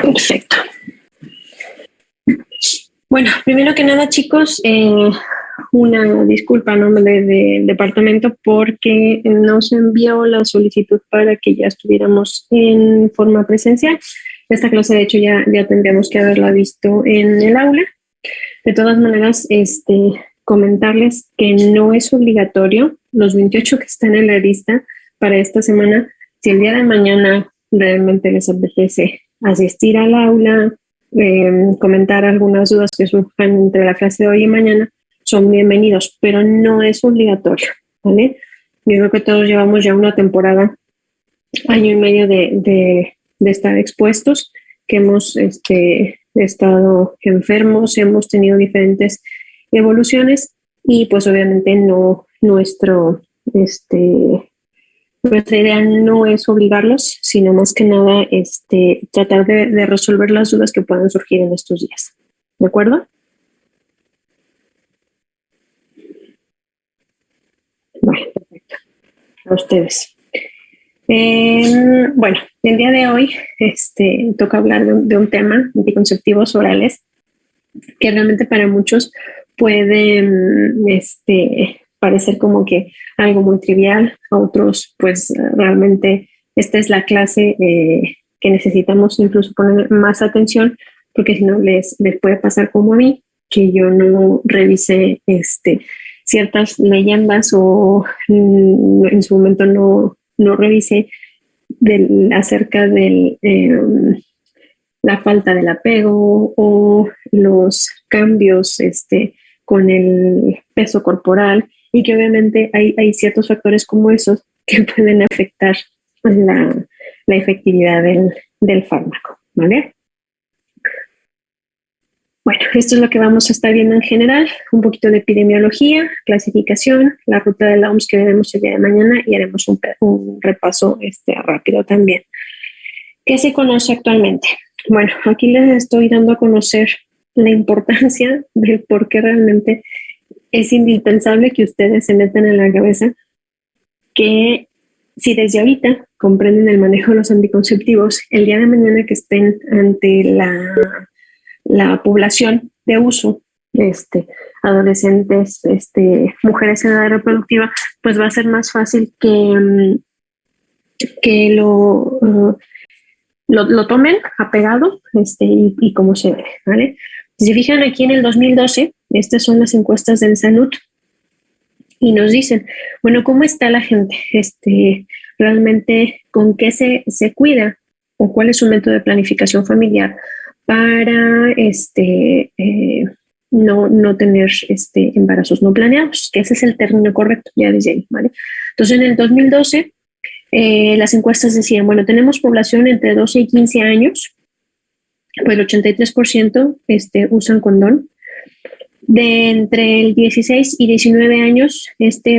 Perfecto. Bueno, primero que nada, chicos, una disculpa a nombre del departamento porque nos envió la solicitud para que ya estuviéramos en forma presencial. Esta clase, de hecho, ya tendríamos que haberla visto en el aula. De todas maneras, comentarles que no es obligatorio los 28 que están en la lista para esta semana. Si el día de mañana realmente les apetece asistir al aula, comentar algunas dudas que surjan entre la clase de hoy y mañana, son bienvenidos, pero no es obligatorio, ¿vale? Yo creo que todos llevamos ya una temporada, año y medio de estar expuestos, que hemos estado enfermos, hemos tenido diferentes evoluciones y pues obviamente nuestra idea no es obligarlos, sino más que nada tratar de resolver las dudas que puedan surgir en estos días. ¿De acuerdo? Bueno, perfecto. A ustedes. Bueno, el día de hoy toca hablar de un tema, anticonceptivos orales, que realmente para muchos pueden parecer como que algo muy trivial, a otros pues realmente esta es la clase que necesitamos incluso poner más atención, porque si no les puede pasar como a mí, que yo no revisé ciertas leyendas o en su momento no revisé acerca del la falta del apego o los cambios con el peso corporal, y que obviamente hay ciertos factores como esos que pueden afectar la efectividad del fármaco, ¿vale? Bueno, esto es lo que vamos a estar viendo en general, un poquito de epidemiología, clasificación, la ruta de la OMS que veremos el día de mañana, y haremos un repaso rápido también. ¿Qué se conoce actualmente? Bueno, aquí les estoy dando a conocer la importancia del por qué realmente es indispensable que ustedes se metan en la cabeza que si desde ahorita comprenden el manejo de los anticonceptivos, el día de mañana que estén ante la población de uso, adolescentes, mujeres en edad reproductiva, pues va a ser más fácil que lo tomen apegado y como se ve, ¿vale? Si se fijan aquí en el 2012, estas son las encuestas del Salud y nos dicen, bueno, ¿cómo está la gente? Realmente, ¿con qué se cuida? ¿O cuál es su método de planificación familiar para no tener embarazos no planeados? Que ese es el término correcto, ya desde ahí, ¿vale? Entonces, en el 2012, las encuestas decían, bueno, tenemos población entre 12 y 15 años, pues el 83% usan condón. De entre el 16 y 19 años,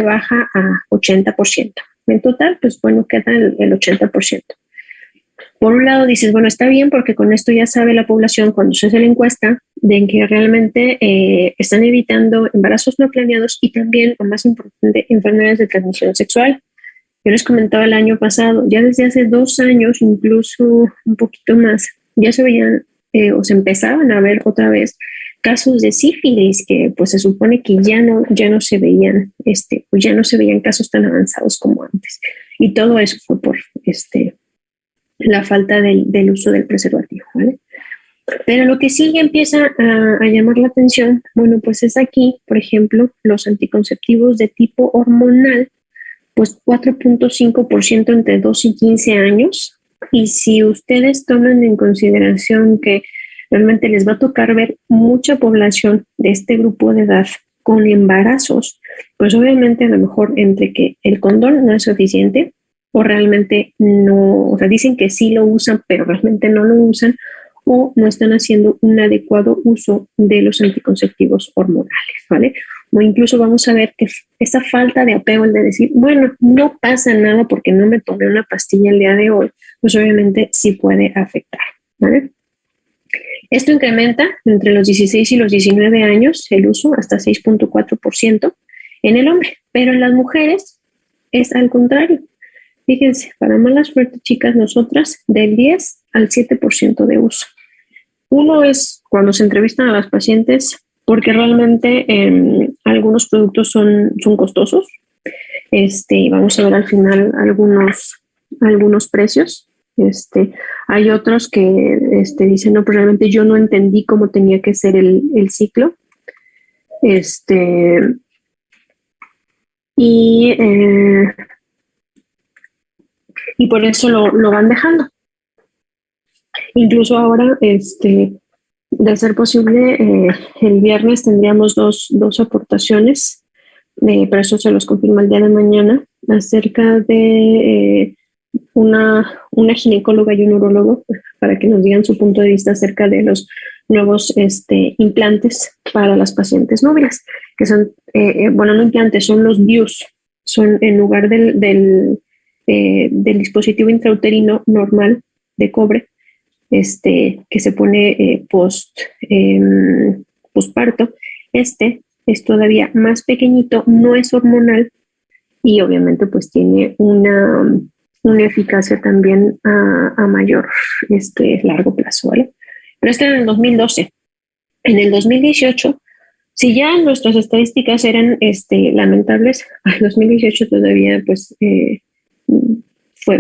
baja a 80%. En total, pues bueno, queda el 80%. Por un lado dices, bueno, está bien porque con esto ya sabe la población cuando se hace la encuesta de que realmente están evitando embarazos no planeados y también, lo más importante, enfermedades de transmisión sexual. Yo les comentaba el año pasado, ya desde hace 2 años, incluso un poquito más, ya se veían o se empezaban a ver otra vez casos de sífilis que pues se supone que ya no se veían, pues ya no se veían casos tan avanzados como antes. Y todo eso fue por la falta del uso del preservativo, ¿vale? Pero lo que sí empieza a llamar la atención, bueno, pues es aquí, por ejemplo, los anticonceptivos de tipo hormonal, pues 4.5% entre 12 y 15 años. Y si ustedes toman en consideración que realmente les va a tocar ver mucha población de este grupo de edad con embarazos, pues obviamente a lo mejor entre que el condón no es suficiente o realmente no, o sea, dicen que sí lo usan, pero realmente no lo usan, o no están haciendo un adecuado uso de los anticonceptivos hormonales, ¿vale? O incluso vamos a ver que esa falta de apego, el de decir, bueno, no pasa nada porque no me tomé una pastilla el día de hoy, pues obviamente sí puede afectar, ¿vale? Esto incrementa entre los 16 y los 19 años el uso hasta 6.4% en el hombre, pero en las mujeres es al contrario. Fíjense, para mala suerte, chicas, nosotras del 10 al 7% de uso. Uno es cuando se entrevistan a las pacientes, porque realmente algunos productos son costosos. Vamos a ver al final algunos precios. Hay otros que dicen, no, pues realmente yo no entendí cómo tenía que ser el ciclo. Y, y por eso lo van dejando. Incluso ahora, de ser posible, el viernes tendríamos dos aportaciones, pero eso se los confirma el día de mañana, acerca de una ginecóloga y un urólogo, para que nos digan su punto de vista acerca de los nuevos implantes para las pacientes móviles, que son, bueno, no implantes, son los DIUs, son en lugar del dispositivo intrauterino normal de cobre, que se pone postparto. Es todavía más pequeñito, no es hormonal y obviamente pues tiene una eficacia también a mayor largo plazo, ¿vale? Pero en el 2012. En el 2018, si ya nuestras estadísticas eran lamentables, en 2018 todavía pues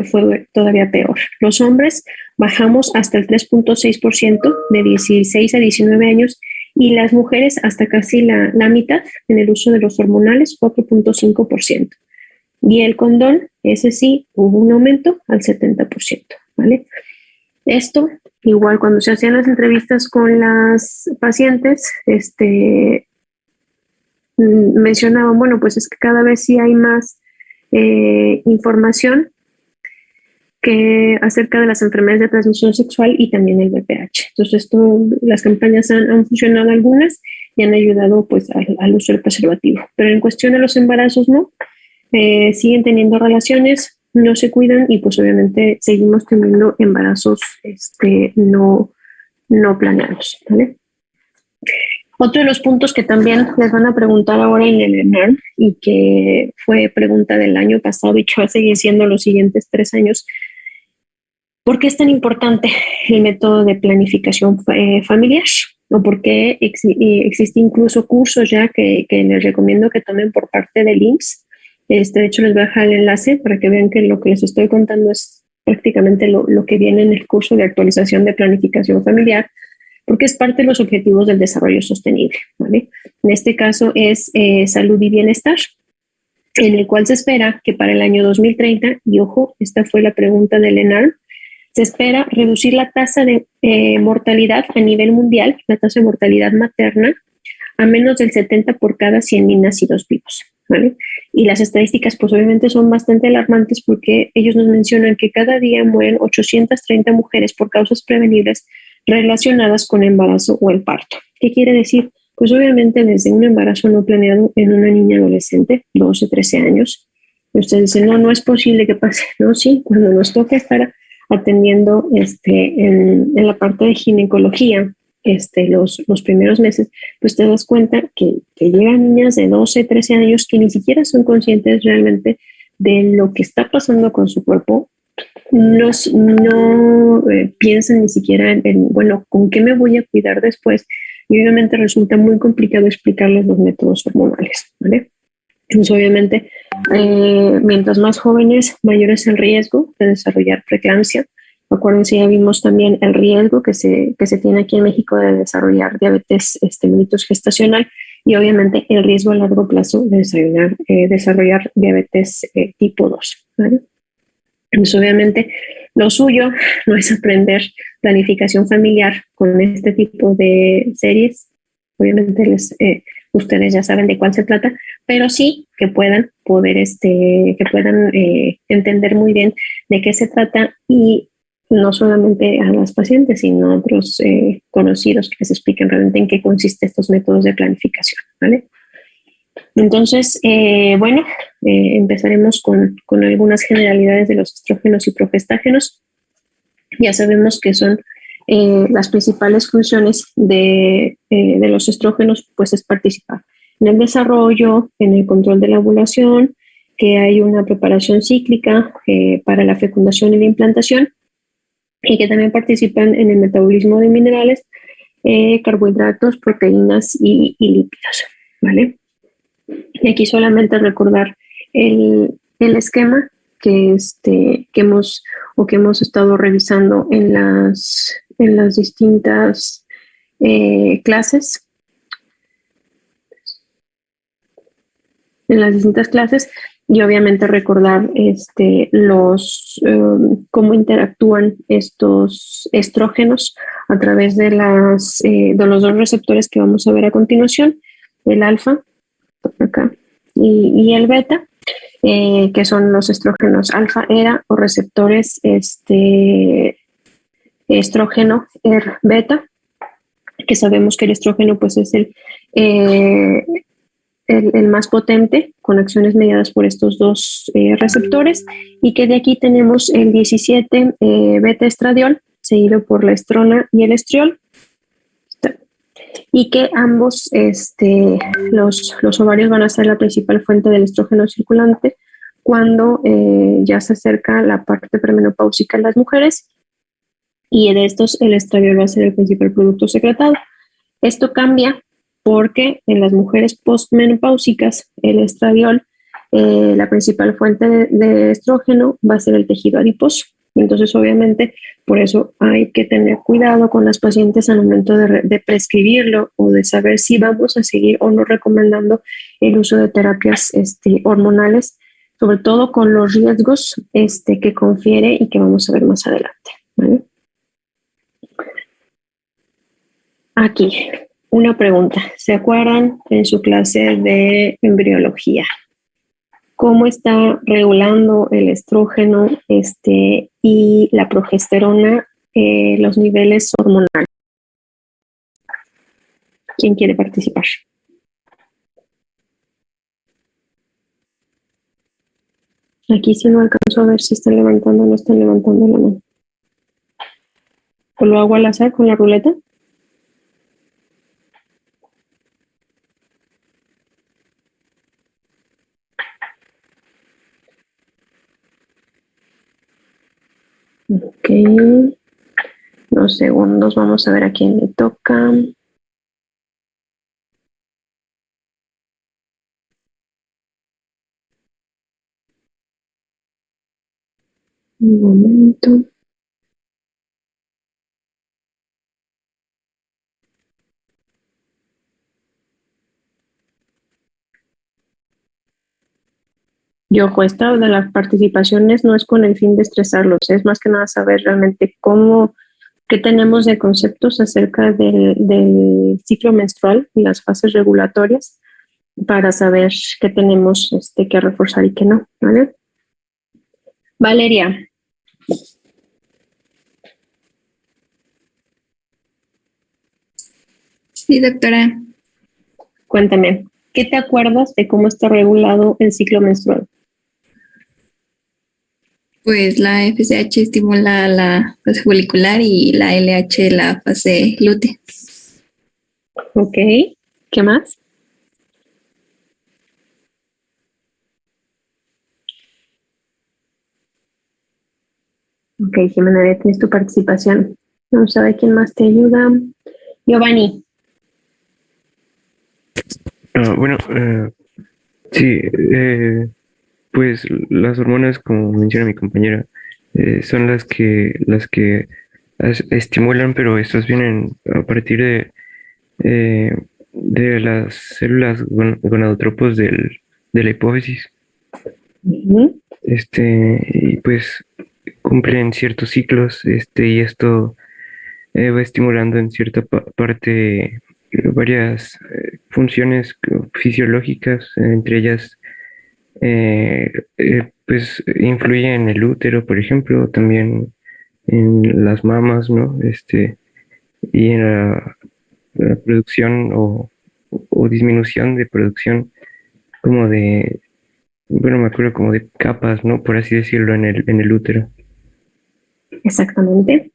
fue todavía peor. Los hombres bajamos hasta el 3.6% de 16 a 19 años y las mujeres hasta casi la mitad en el uso de los hormonales, 4.5%. Y el condón, ese sí, hubo un aumento al 70%, ¿vale? Esto, igual cuando se hacían las entrevistas con las pacientes, mencionaban, bueno, pues es que cada vez sí hay más información que acerca de las enfermedades de transmisión sexual y también el VPH. Entonces, las campañas han funcionado algunas y han ayudado pues al uso del preservativo. Pero en cuestión de los embarazos, no. Siguen teniendo relaciones, no se cuidan y pues obviamente seguimos teniendo embarazos no planeados, ¿vale? Otro de los puntos que también les van a preguntar ahora en el ENARM y que fue pregunta del año pasado y que va a seguir siendo los siguientes 3 años, ¿por qué es tan importante el método de planificación familiar? ¿O por qué existe incluso cursos ya que les recomiendo que tomen por parte del IMSS? De hecho, les voy a dejar el enlace para que vean que lo que les estoy contando es prácticamente lo que viene en el curso de actualización de planificación familiar, porque es parte de los objetivos del desarrollo sostenible, ¿vale? En este caso es salud y bienestar, en el cual se espera que para el año 2030, y ojo, esta fue la pregunta del ENARM, se espera reducir la tasa de mortalidad a nivel mundial, la tasa de mortalidad materna, a menos del 70 por cada 100,000 nacidos vivos, ¿vale? Y las estadísticas pues obviamente son bastante alarmantes porque ellos nos mencionan que cada día mueren 830 mujeres por causas prevenibles relacionadas con embarazo o el parto. ¿Qué quiere decir? Pues obviamente desde un embarazo no planeado en una niña adolescente, 12, 13 años, ustedes dicen, no es posible que pase, ¿no? Sí, cuando nos toca estar atendiendo en la parte de ginecología, los primeros meses, pues te das cuenta que llegan niñas de 12, 13 años que ni siquiera son conscientes realmente de lo que está pasando con su cuerpo, no piensan ni siquiera en, bueno, ¿con qué me voy a cuidar después? Y obviamente resulta muy complicado explicarles los métodos hormonales, ¿vale? Entonces, obviamente, mientras más jóvenes, mayor es el riesgo de desarrollar preeclampsia. Acuérdense, ya vimos también el riesgo que se tiene aquí en México de desarrollar diabetes mellitus gestacional y obviamente el riesgo a largo plazo de desarrollar diabetes tipo 2, ¿vale? Entonces, obviamente, lo suyo no es aprender planificación familiar con este tipo de series. Obviamente, ustedes ya saben de cuál se trata, pero sí que puedan entender muy bien de qué se trata y no solamente a las pacientes, sino a otros conocidos que les expliquen realmente en qué consisten estos métodos de planificación, ¿vale? Entonces, empezaremos con algunas generalidades de los estrógenos y progestágenos. Ya sabemos que son las principales funciones de los estrógenos, pues es participar en el desarrollo, en el control de la ovulación, que hay una preparación cíclica para la fecundación y la implantación, y que también participan en el metabolismo de minerales, carbohidratos, proteínas y lípidos, ¿vale? Y aquí solamente recordar el esquema que hemos estado revisando en las distintas clases. En las distintas clases, y obviamente recordar cómo interactúan estos estrógenos a través de los dos receptores que vamos a ver a continuación, el alfa acá y el beta, que son los estrógenos alfa era o receptores estrógeno beta, que sabemos que el estrógeno pues es el más potente, con acciones mediadas por estos dos receptores, y que de aquí tenemos el 17 beta estradiol, seguido por la estrona y el estriol, y que ambos, los ovarios van a ser la principal fuente del estrógeno circulante cuando ya se acerca la parte premenopáusica en las mujeres, y de estos el estradiol va a ser el principal producto secretado. Esto cambia porque en las mujeres postmenopáusicas el estradiol, la principal fuente de estrógeno va a ser el tejido adiposo. Entonces, obviamente, por eso hay que tener cuidado con las pacientes al momento de prescribirlo o de saber si vamos a seguir o no recomendando el uso de terapias hormonales, sobre todo con los riesgos que confiere y que vamos a ver más adelante, ¿vale? Aquí, una pregunta. ¿Se acuerdan en su clase de embriología cómo está regulando el estrógeno y la progesterona los niveles hormonales? ¿Quién quiere participar? Aquí sí no alcanzo a ver si están levantando o no están levantando la mano. ¿O lo hago al azar con la ruleta? Ok. 2 segundos, vamos a ver a quién le toca. Un momento. Y ojo, esta de las participaciones no es con el fin de estresarlos, es más que nada saber realmente qué tenemos de conceptos acerca del ciclo menstrual y las fases regulatorias para saber qué tenemos que reforzar y qué no, ¿vale? Valeria. Sí, doctora. Cuéntame, ¿qué te acuerdas de cómo está regulado el ciclo menstrual? Pues la FSH estimula la fase folicular y la LH la fase lútea. Ok, ¿qué más? Ok, Jimena, ya tienes tu participación. Vamos a ver quién más te ayuda. Giovanni. Bueno, sí, pues las hormonas, como menciona mi compañera, son las que estimulan, pero estas vienen a partir de las células gonadotropos de la hipófisis. Uh-huh. Y pues cumplen ciertos ciclos, y esto va estimulando en cierta parte varias funciones fisiológicas, entre ellas pues influye en el útero, por ejemplo, también en las mamas, ¿no? Y en la producción o disminución de producción como de, bueno, me acuerdo como de capas, ¿no? Por así decirlo, en el útero. Exactamente.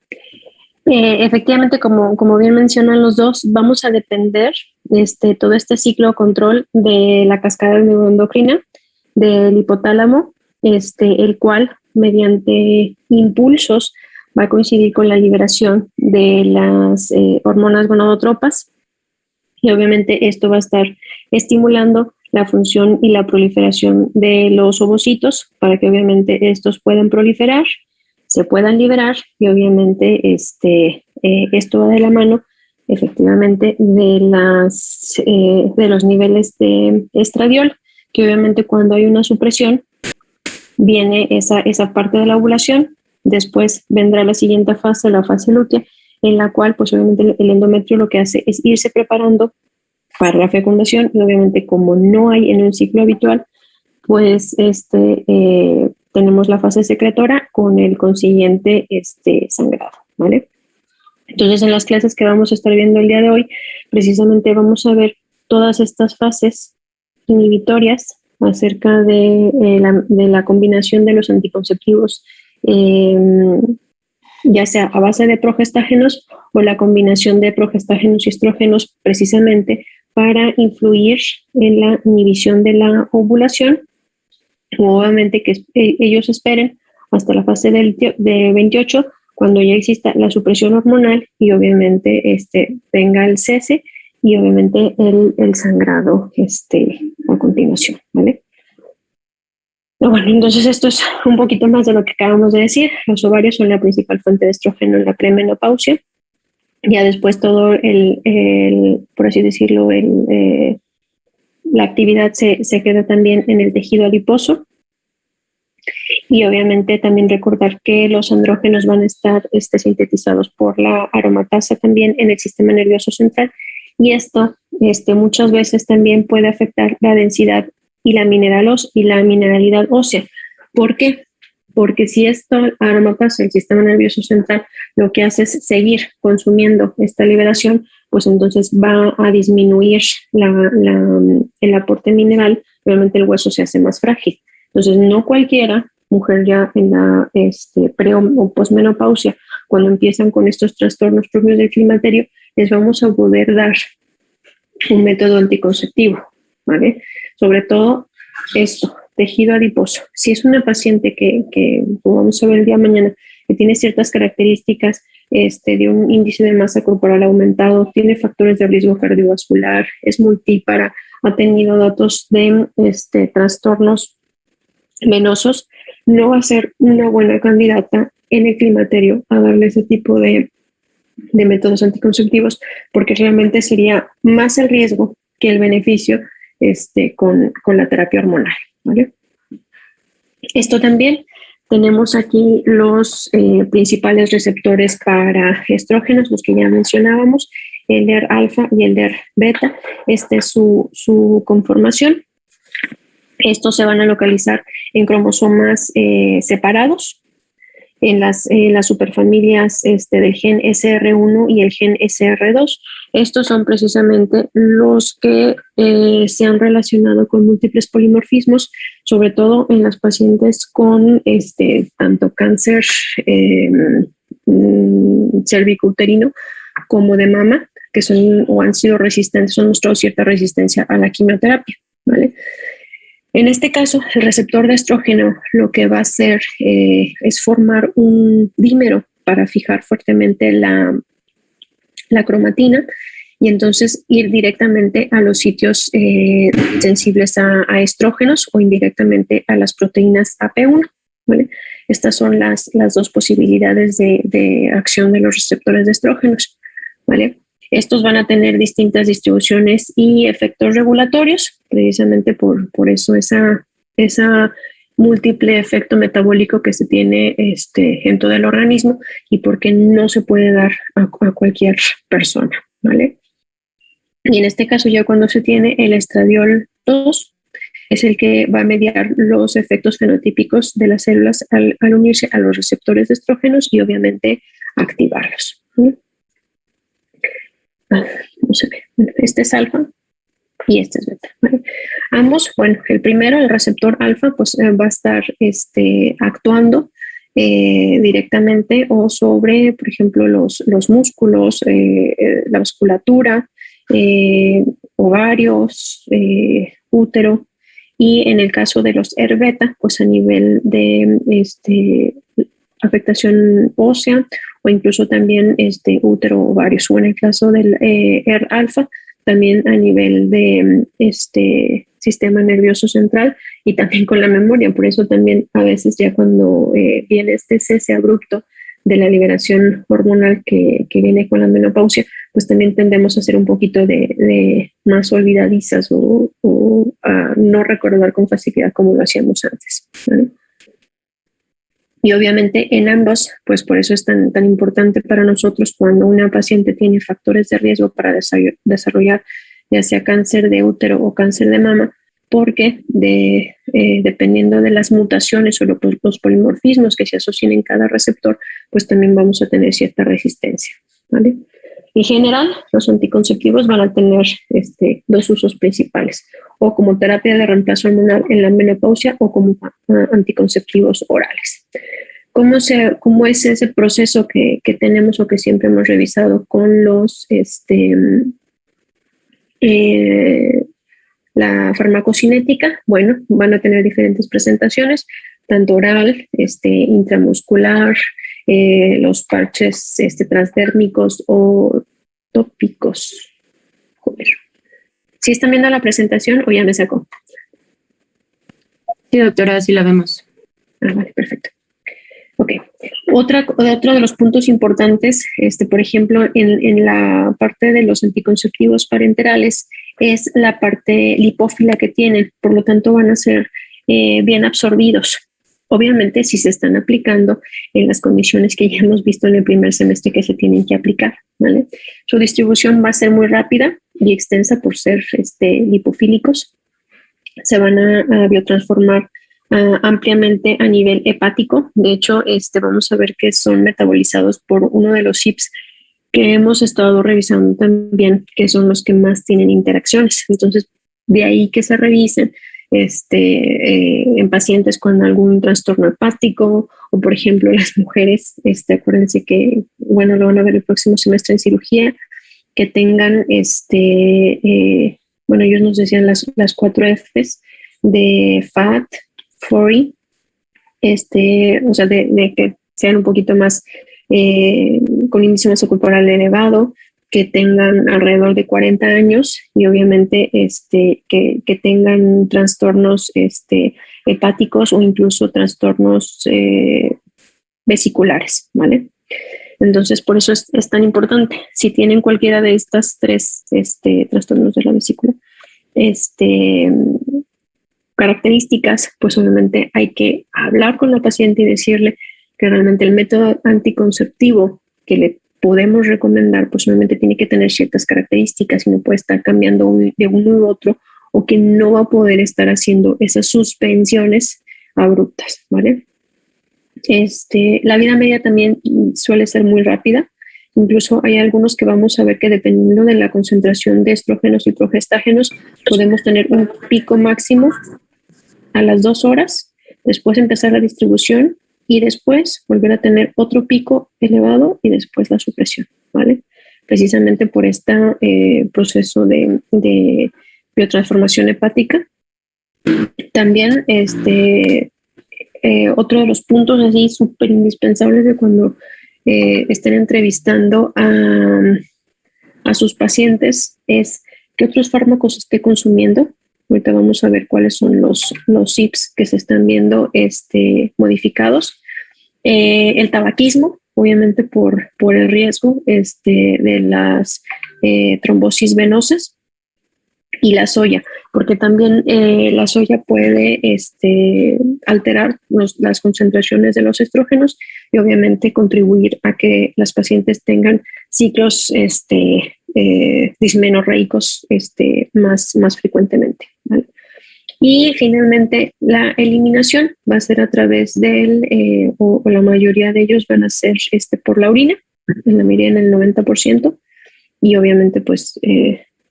Efectivamente, como bien mencionan los dos, vamos a depender todo este ciclo control de la cascada neuroendocrina, del hipotálamo, el cual mediante impulsos va a coincidir con la liberación de las hormonas gonadotropas, y obviamente esto va a estar estimulando la función y la proliferación de los ovocitos para que obviamente estos puedan proliferar, se puedan liberar, y obviamente esto va de la mano efectivamente de los niveles de estradiol, que obviamente cuando hay una supresión viene esa parte de la ovulación. Después vendrá la siguiente fase, la fase lútea, en la cual pues obviamente el endometrio lo que hace es irse preparando para la fecundación, y obviamente como no hay en un ciclo habitual, pues tenemos la fase secretora con el consiguiente sangrado, ¿vale? Entonces, en las clases que vamos a estar viendo el día de hoy, precisamente vamos a ver todas estas fases inhibitorias acerca de la combinación de los anticonceptivos, ya sea a base de progestágenos o la combinación de progestágenos y estrógenos, precisamente para influir en la inhibición de la ovulación. Obviamente que ellos esperen hasta la fase de 28, cuando ya exista la supresión hormonal y obviamente venga el cese y obviamente el sangrado a continuación, ¿vale? Bueno, entonces esto es un poquito más de lo que acabamos de decir. Los ovarios son la principal fuente de estrógeno en la premenopausia. Ya después todo por así decirlo, la actividad se queda también en el tejido adiposo. Y obviamente también recordar que los andrógenos van a estar sintetizados por la aromatasa también en el sistema nervioso central, y esto muchas veces también puede afectar la densidad y la mineralidad ósea. ¿Por qué? Porque si esto aromatasa, el sistema nervioso central, lo que hace es seguir consumiendo esta liberación, pues entonces va a disminuir el aporte mineral, obviamente el hueso se hace más frágil. Entonces, no cualquiera mujer ya en la pre o posmenopausia, cuando empiezan con estos trastornos propios del climaterio, les vamos a poder dar un método anticonceptivo, ¿vale? Sobre todo esto, tejido adiposo. Si es una paciente que vamos a ver el día de mañana, que tiene ciertas características de un índice de masa corporal aumentado, tiene factores de riesgo cardiovascular, es multípara, ha tenido datos de trastornos venosos, no va a ser una buena candidata en el climaterio a darle ese tipo de métodos anticonceptivos, porque realmente sería más el riesgo que el beneficio con la terapia hormonal, ¿vale? Esto también tenemos aquí los principales receptores para estrógenos, los que ya mencionábamos, el DER alfa y el DER beta. Esta es su conformación. Estos se van a localizar en cromosomas separados, en las superfamilias del gen SR1 y el gen SR2. Estos son precisamente los que se han relacionado con múltiples polimorfismos, sobre todo en las pacientes con tanto cáncer cervicouterino como de mama, que son o han sido resistentes, han mostrado cierta resistencia a la quimioterapia, ¿vale? En este caso, el receptor de estrógeno lo que va a hacer es formar un dímero para fijar fuertemente la cromatina, y entonces ir directamente a los sitios sensibles a estrógenos o indirectamente a las proteínas AP1, ¿vale? Estas son las dos posibilidades de acción de los receptores de estrógenos, ¿vale? Estos van a tener distintas distribuciones y efectos regulatorios, precisamente por eso esa múltiple efecto metabólico que se tiene en todo el organismo, y porque no se puede dar a cualquier persona, ¿vale? Y en este caso, ya cuando se tiene el estradiol 2, es el que va a mediar los efectos fenotípicos de las células al unirse a los receptores de estrógenos y obviamente activarlos, ¿sí? No se ve. Bueno, este es alfa y este es beta, ¿vale? Ambos, bueno, el primero, el receptor alfa, pues va a estar actuando directamente o sobre, por ejemplo, los músculos, la musculatura, ovarios, útero, y en el caso de los ER-beta, pues a nivel de afectación ósea o incluso también útero o ovarios, o en el caso del ER-alfa, también a nivel de sistema nervioso central y también con la memoria. Por eso también a veces ya cuando viene este cese abrupto de la liberación hormonal que viene con la menopausia, pues también tendemos a ser un poquito de más olvidadizas o a no recordar con facilidad como lo hacíamos antes, ¿vale? Y obviamente en ambos, pues por eso es tan importante para nosotros cuando una paciente tiene factores de riesgo para desarrollar ya sea cáncer de útero o cáncer de mama, porque dependiendo de las mutaciones o los polimorfismos que se asocian en cada receptor, pues también vamos a tener cierta resistencia, ¿vale? En general, los anticonceptivos van a tener dos usos principales, o como terapia de reemplazo hormonal en la menopausia o como anticonceptivos orales. ¿Cómo es ese proceso que tenemos o que siempre hemos revisado con los la farmacocinética? Bueno, van a tener diferentes presentaciones, tanto oral, intramuscular, los parches transdérmicos o tópicos. Joder. ¿Sí están viendo la presentación o ya me sacó? Sí, doctora, sí la vemos. Vale, perfecto. Ok. Otro de los puntos importantes, por ejemplo, en la parte de los anticonceptivos parenterales, es la parte lipófila que tienen, por lo tanto van a ser bien absorbidos. Obviamente, si se están aplicando en las condiciones que ya hemos visto en el primer semestre que se tienen que aplicar, ¿vale? Su distribución va a ser muy rápida y extensa por ser lipofílicos. Se van a biotransformar ampliamente a nivel hepático. De hecho, vamos a ver que son metabolizados por uno de los CYPs que hemos estado revisando también, que son los que más tienen interacciones. Entonces, de ahí que se revisen en pacientes con algún trastorno hepático o, por ejemplo, las mujeres, acuérdense que, bueno, lo van a ver el próximo semestre en cirugía, que tengan, bueno, ellos nos decían las 4 Fs de FAT, FORI, o sea, de que sean un poquito más con índice masa corporal elevado, que tengan alrededor de 40 años y obviamente que tengan trastornos hepáticos o incluso trastornos vesiculares, ¿vale? Entonces, por eso es tan importante. Si tienen cualquiera de estas 3 trastornos de la vesícula, características, pues obviamente hay que hablar con la paciente y decirle que realmente el método anticonceptivo que le podemos recomendar, pues obviamente tiene que tener ciertas características y no puede estar cambiando de uno u otro, o que no va a poder estar haciendo esas suspensiones abruptas, ¿vale? La vida media también suele ser muy rápida. Incluso hay algunos que vamos a ver que dependiendo de la concentración de estrógenos y progestágenos, podemos tener un pico máximo a las 2 horas, después empezar la distribución y después volver a tener otro pico elevado y después la supresión, ¿vale? Precisamente por este proceso de biotransformación hepática. También otro de los puntos así súper indispensables de cuando estén entrevistando a sus pacientes es qué otros fármacos esté consumiendo. Ahorita vamos a ver cuáles son los CYPs que se están viendo modificados. El tabaquismo, obviamente por el riesgo de las trombosis venosas. Y la soya, porque también la soya puede alterar las concentraciones de los estrógenos y obviamente contribuir a que las pacientes tengan ciclos dismenorreicos más frecuentemente, ¿vale? Y finalmente la eliminación va a ser a través del, o la mayoría de ellos van a ser por la orina, en la mayoría en el 90%, y obviamente pues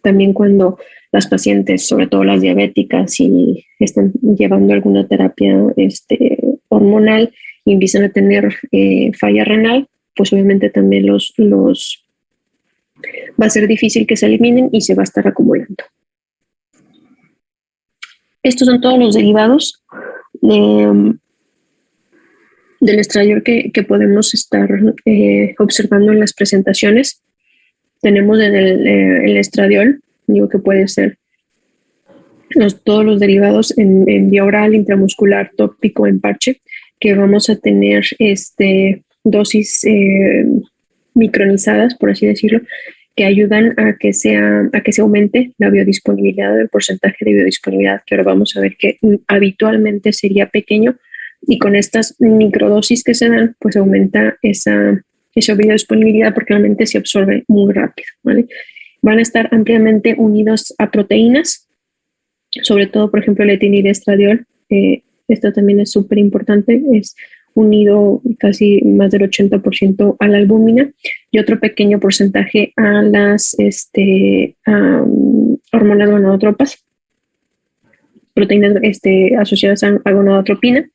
también cuando las pacientes, sobre todo las diabéticas, si están llevando alguna terapia hormonal y empiezan a tener falla renal, pues obviamente también va a ser difícil que se eliminen y se va a estar acumulando. Estos son todos los derivados del estradiol que podemos estar observando en las presentaciones. Tenemos el estradiol, digo que puede ser todos los derivados en vía oral, intramuscular, tópico, en parche, que vamos a tener dosis micronizadas, por así decirlo, que ayudan a que se aumente la biodisponibilidad, el porcentaje de biodisponibilidad, que ahora vamos a ver que habitualmente sería pequeño, y con estas microdosis que se dan, pues aumenta esa biodisponibilidad porque realmente se absorbe muy rápido, ¿vale? Van a estar ampliamente unidos a proteínas, sobre todo, por ejemplo, el etinilestradiol. Esto también es súper importante, es unido casi más del 80% a la albúmina y otro pequeño porcentaje a las hormonas gonadotropas, proteínas asociadas a gonadotropina.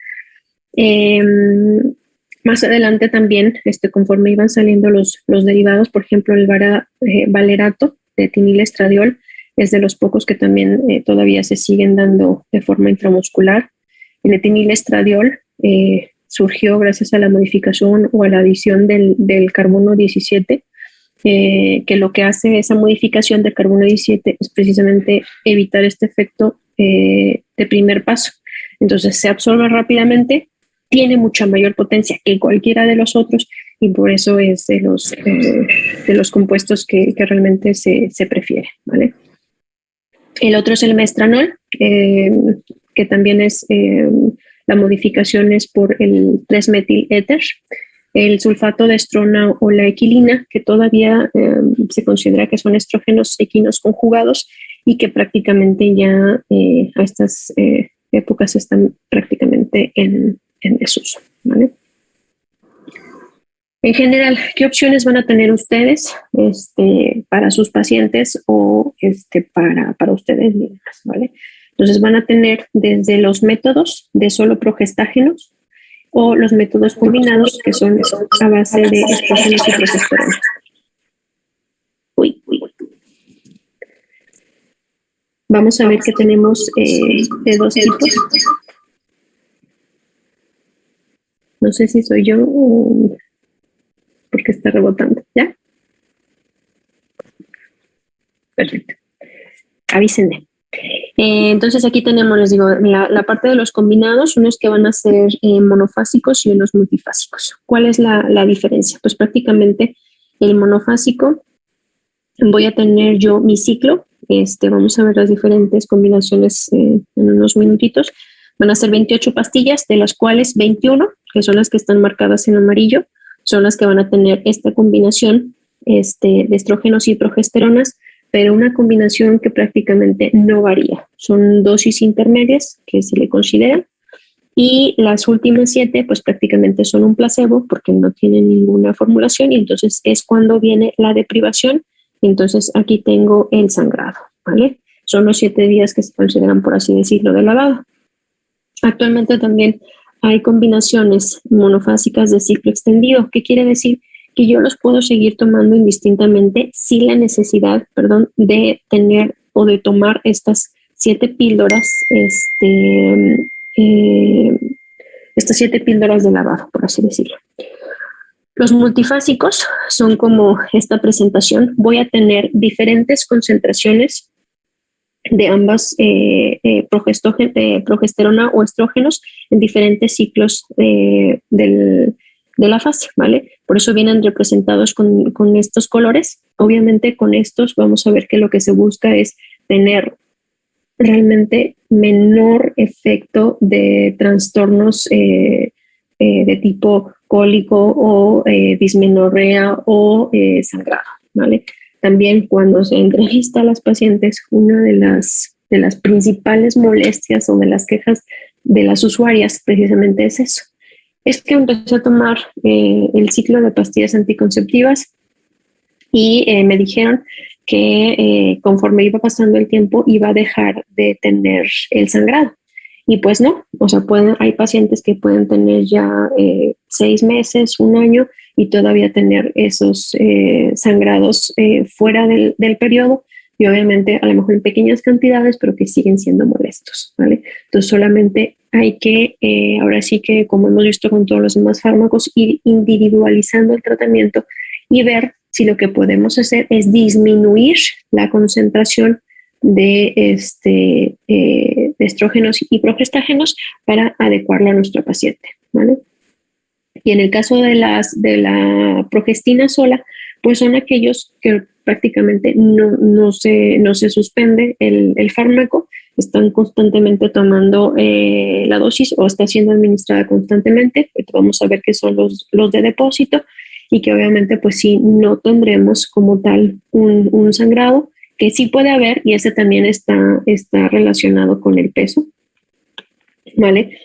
Más adelante también, conforme iban saliendo los derivados, por ejemplo, el valerato de etinilestradiol es de los pocos que también todavía se siguen dando de forma intramuscular. El etinilestradiol surgió gracias a la modificación o a la adición del carbono 17, que lo que hace esa modificación del carbono 17 es precisamente evitar este efecto de primer paso. Entonces se absorbe rápidamente, tiene mucha mayor potencia que cualquiera de los otros y por eso es de los compuestos que realmente se prefiere, ¿vale? El otro es el mestranol, que también es, la modificación es por el 3-metil-éter, el sulfato de estrona o la equilina, que todavía se considera que son estrógenos equinos conjugados y que prácticamente ya a estas épocas están prácticamente en desuso, ¿vale? En general, ¿qué opciones van a tener ustedes para sus pacientes o para ustedes mismas, ¿vale? Entonces van a tener desde los métodos de solo progestágenos o los métodos combinados que son a base de estrógenos y progesterona. Vamos a ver que tenemos de dos tipos. No sé si soy yo o porque está rebotando, ¿ya? Perfecto. Avísenme. Entonces aquí tenemos, les digo, la parte de los combinados, unos que van a ser monofásicos y unos multifásicos. ¿Cuál es la diferencia? Pues prácticamente el monofásico, voy a tener yo mi ciclo, vamos a ver las diferentes combinaciones en unos minutitos. Van a ser 28 pastillas, de las cuales 21, que son las que están marcadas en amarillo, son las que van a tener esta combinación de estrógenos y progesteronas, pero una combinación que prácticamente no varía. Son dosis intermedias que se le consideran y las últimas 7 pues prácticamente son un placebo porque no tienen ninguna formulación y entonces es cuando viene la deprivación. Entonces aquí tengo el sangrado, ¿vale? Son los 7 días que se consideran, por así decirlo, de lavado. Actualmente también hay combinaciones monofásicas de ciclo extendido. ¿Qué quiere decir? Que yo los puedo seguir tomando indistintamente sin la necesidad, de tener o de tomar estas 7 píldoras, estas 7 píldoras de lavado, por así decirlo. Los multifásicos son como esta presentación. Voy a tener diferentes concentraciones de ambas progesterona o estrógenos en diferentes ciclos de la fase, ¿vale? Por eso vienen representados con estos colores. Obviamente con estos vamos a ver que lo que se busca es tener realmente menor efecto de trastornos de tipo cólico o dismenorrea o sangrado, ¿vale? También cuando se entrevista a las pacientes, una de las principales molestias o de las quejas de las usuarias precisamente es eso. Es que empecé a tomar el ciclo de pastillas anticonceptivas y me dijeron que conforme iba pasando el tiempo iba a dejar de tener el sangrado. Y pues no, o sea, hay pacientes que pueden tener ya 6 meses, 1 año y todavía tener esos sangrados fuera del periodo, y obviamente a lo mejor en pequeñas cantidades, pero que siguen siendo molestos, ¿vale? Entonces solamente hay que, ahora sí que como hemos visto con todos los demás fármacos, ir individualizando el tratamiento y ver si lo que podemos hacer es disminuir la concentración de, de estrógenos y progestágenos para adecuarlo a nuestro paciente, ¿vale? Y en el caso de la progestina sola, pues son aquellos que prácticamente no se suspende el fármaco, están constantemente tomando la dosis o está siendo administrada constantemente. Vamos a ver que son los de depósito y que obviamente pues sí no tendremos como tal un sangrado, que sí puede haber, y ese también está relacionado con el peso, ¿vale?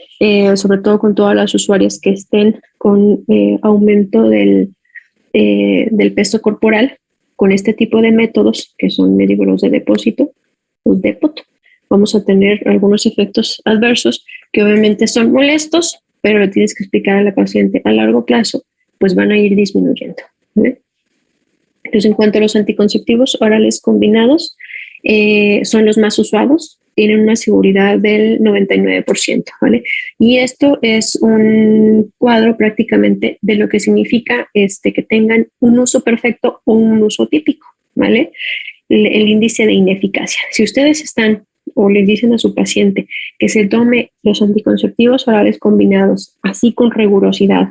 Sobre todo con todas las usuarias que estén con aumento del peso corporal, con este tipo de métodos, que son los de depósito, los DEPOT, vamos a tener algunos efectos adversos que obviamente son molestos, pero le tienes que explicar a la paciente a largo plazo, pues van a ir disminuyendo, ¿vale? Entonces, en cuanto a los anticonceptivos orales combinados, son los más usados, tienen una seguridad del 99%, ¿vale? Y esto es un cuadro prácticamente de lo que significa que tengan un uso perfecto o un uso típico, ¿vale? El índice de ineficacia. Si ustedes están o le dicen a su paciente que se tome los anticonceptivos orales combinados así con rigurosidad,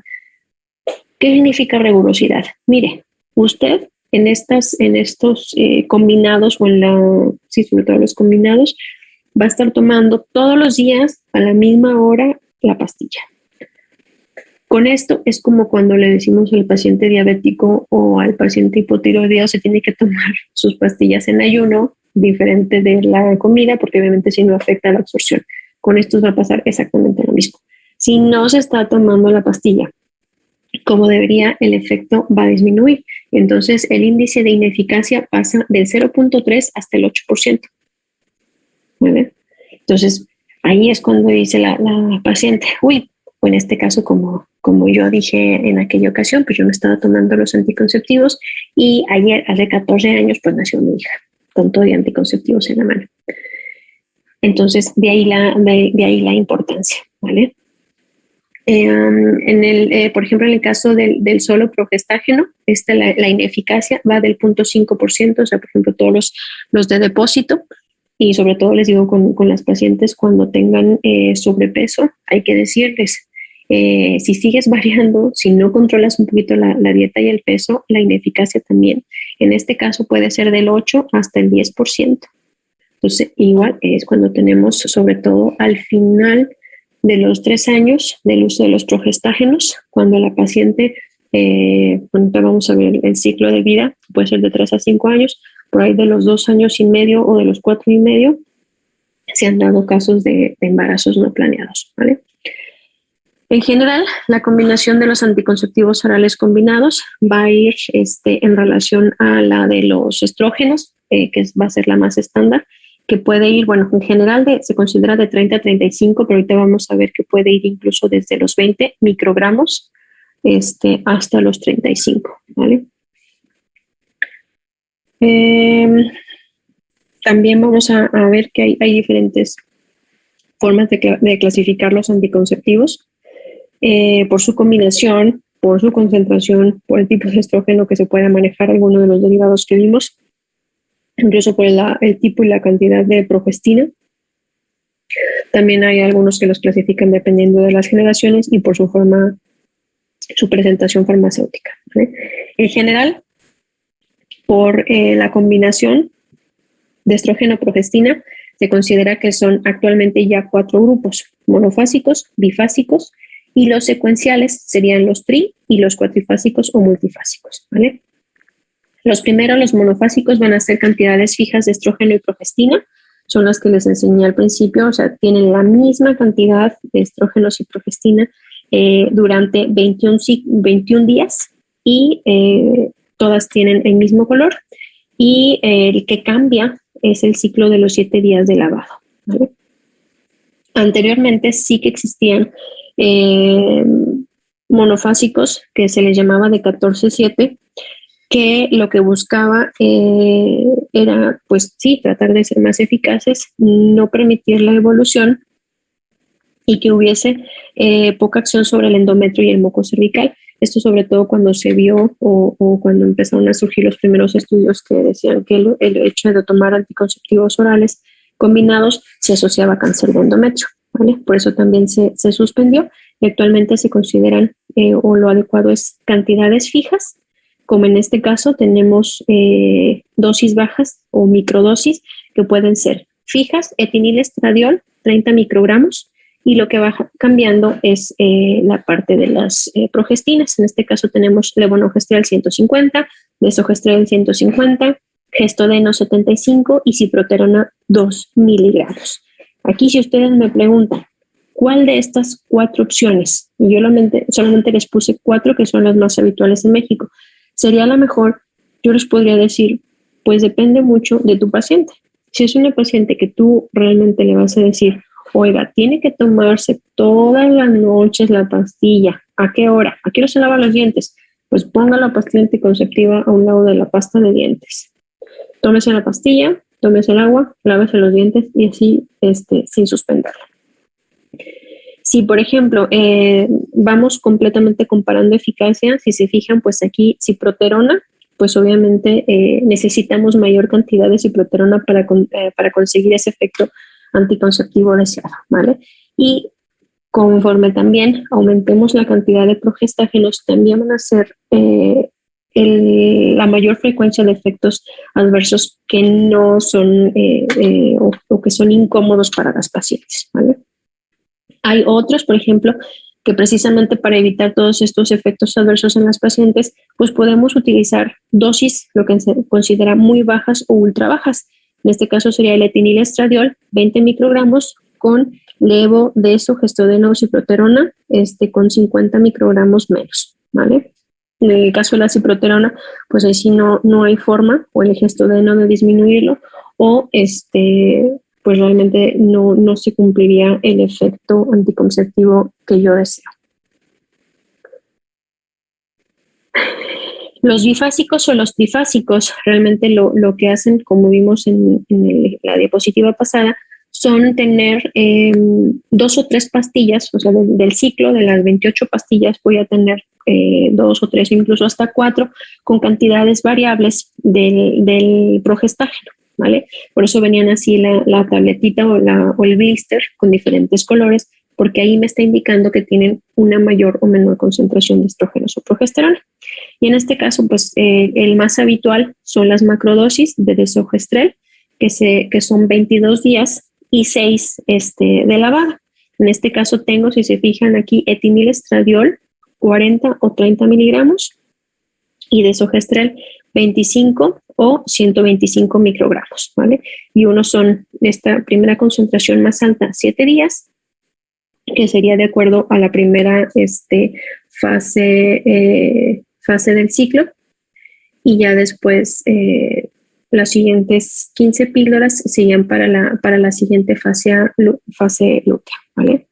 ¿qué significa rigurosidad? Mire, usted en estos combinados sí, sobre todo los combinados, va a estar tomando todos los días a la misma hora la pastilla. Con esto es como cuando le decimos al paciente diabético o al paciente hipotiroideo se tiene que tomar sus pastillas en ayuno, diferente de la comida, porque obviamente si no afecta la absorción. Con esto va a pasar exactamente lo mismo. Si no se está tomando la pastilla como debería, el efecto va a disminuir. Entonces, el índice de ineficacia pasa del 0.3 hasta el 8%. ¿Vale? Entonces, ahí es cuando dice la paciente, uy, o en este caso, como yo dije en aquella ocasión, pues yo me estaba tomando los anticonceptivos y ayer, hace 14 años, pues nació mi hija, con todo de anticonceptivos en la mano. Entonces, de ahí la importancia, ¿vale? Por ejemplo, en el caso del solo progestágeno, la ineficacia va del 0.5%, o sea, por ejemplo, todos los de depósito, y sobre todo les digo con las pacientes cuando tengan sobrepeso, hay que decirles, si sigues variando, si no controlas un poquito la dieta y el peso, la ineficacia también. En este caso puede ser del 8 hasta el 10%. Entonces, igual es cuando tenemos, sobre todo al final de los 3 años del uso de los progestágenos, cuando la paciente, vamos a ver el ciclo de vida, puede ser de 3 a 5 años, por ahí de los 2 años y medio o de los 4 y medio, se han dado casos de embarazos no planeados, ¿vale? En general, la combinación de los anticonceptivos orales combinados va a ir en relación a la de los estrógenos, que va a ser la más estándar, que puede ir, bueno, en general se considera de 30 a 35, pero ahorita vamos a ver que puede ir incluso desde los 20 microgramos hasta los 35, ¿vale? También vamos a ver que hay diferentes formas de clasificar los anticonceptivos por su combinación, por su concentración, por el tipo de estrógeno que se pueda manejar, algunos de los derivados que vimos, incluso por el tipo y la cantidad de progestina. También hay algunos que los clasifican dependiendo de las generaciones y por su presentación farmacéutica, ¿vale? En general, por la combinación de estrógeno-progestina, se considera que son actualmente ya 4 grupos: monofásicos, bifásicos, y los secuenciales serían los tri y los cuatrifásicos o multifásicos, ¿vale? Los primeros, los monofásicos, van a ser cantidades fijas de estrógeno y progestina, son las que les enseñé al principio, o sea, tienen la misma cantidad de estrógenos y progestina durante 21 días y todas tienen el mismo color, y el que cambia es el ciclo de los 7 días de lavado, ¿vale? Anteriormente sí que existían monofásicos que se les llamaba de 14-7, que lo que buscaba era, pues sí, tratar de ser más eficaces, no permitir la evolución y que hubiese poca acción sobre el endometrio y el moco cervical. Esto sobre todo cuando se vio o cuando empezaron a surgir los primeros estudios que decían que el hecho de tomar anticonceptivos orales combinados se asociaba a cáncer de endometrio, ¿vale? Por eso también se suspendió y actualmente se consideran o lo adecuado es cantidades fijas, como en este caso tenemos dosis bajas o microdosis que pueden ser fijas, etinilestradiol, 30 microgramos, y lo que va cambiando es la parte de las progestinas. En este caso tenemos levonorgestrel 150, desogestrel 150, gestodeno 75 y ciproterona 2 miligramos. Aquí si ustedes me preguntan, ¿cuál de estas 4 opciones? Y yo solamente les puse 4 que son las más habituales en México. ¿Sería la mejor? Yo les podría decir, pues depende mucho de tu paciente. Si es una paciente que tú realmente le vas a decir, oiga, tiene que tomarse todas las noches la pastilla. ¿A qué hora? ¿A qué hora se lava los dientes? Pues ponga la pastilla anticonceptiva a un lado de la pasta de dientes. Tómese la pastilla, tómese el agua, lávese los dientes y así sin suspenderla. Si, por ejemplo, vamos completamente comparando eficacia, si se fijan, pues aquí ciproterona, pues obviamente necesitamos mayor cantidad de ciproterona para conseguir ese efecto anticonceptivo deseado, ¿vale? Y conforme también aumentemos la cantidad de progestágenos, también van a ser la mayor frecuencia de efectos adversos que no son o que son incómodos para las pacientes, ¿vale? Hay otros, por ejemplo, que precisamente para evitar todos estos efectos adversos en las pacientes, pues podemos utilizar dosis, lo que se considera muy bajas o ultra bajas. En este caso sería el etinilestradiol, 20 microgramos con levo, deso, gestodeno, ciproterona, con 50 microgramos menos, ¿vale? En el caso de la ciproterona, pues ahí sí no hay forma, o el gestodeno de disminuirlo, o pues realmente no se cumpliría el efecto anticonceptivo que yo deseo. Los bifásicos o los trifásicos realmente lo que hacen, como vimos en la diapositiva pasada, son tener 2 o 3 pastillas, o sea, del ciclo de las 28 pastillas voy a tener 2 o 3, incluso hasta 4, con cantidades variables del progestágeno, ¿vale? Por eso venían así la tabletita o el blister con diferentes colores, porque ahí me está indicando que tienen una mayor o menor concentración de estrógenos o progesterona. Y en este caso, pues el más habitual son las macrodosis de desogestrel, que son 22 días y 6 de lavada. En este caso tengo, si se fijan aquí, etinilestradiol 40 o 30 miligramos y desogestrel 25 o 125 microgramos, ¿vale? Y unos son esta primera concentración más alta, 7 días, que sería de acuerdo a la primera fase del ciclo, y ya después las siguientes 15 píldoras serían para la siguiente fase lútea, ¿vale?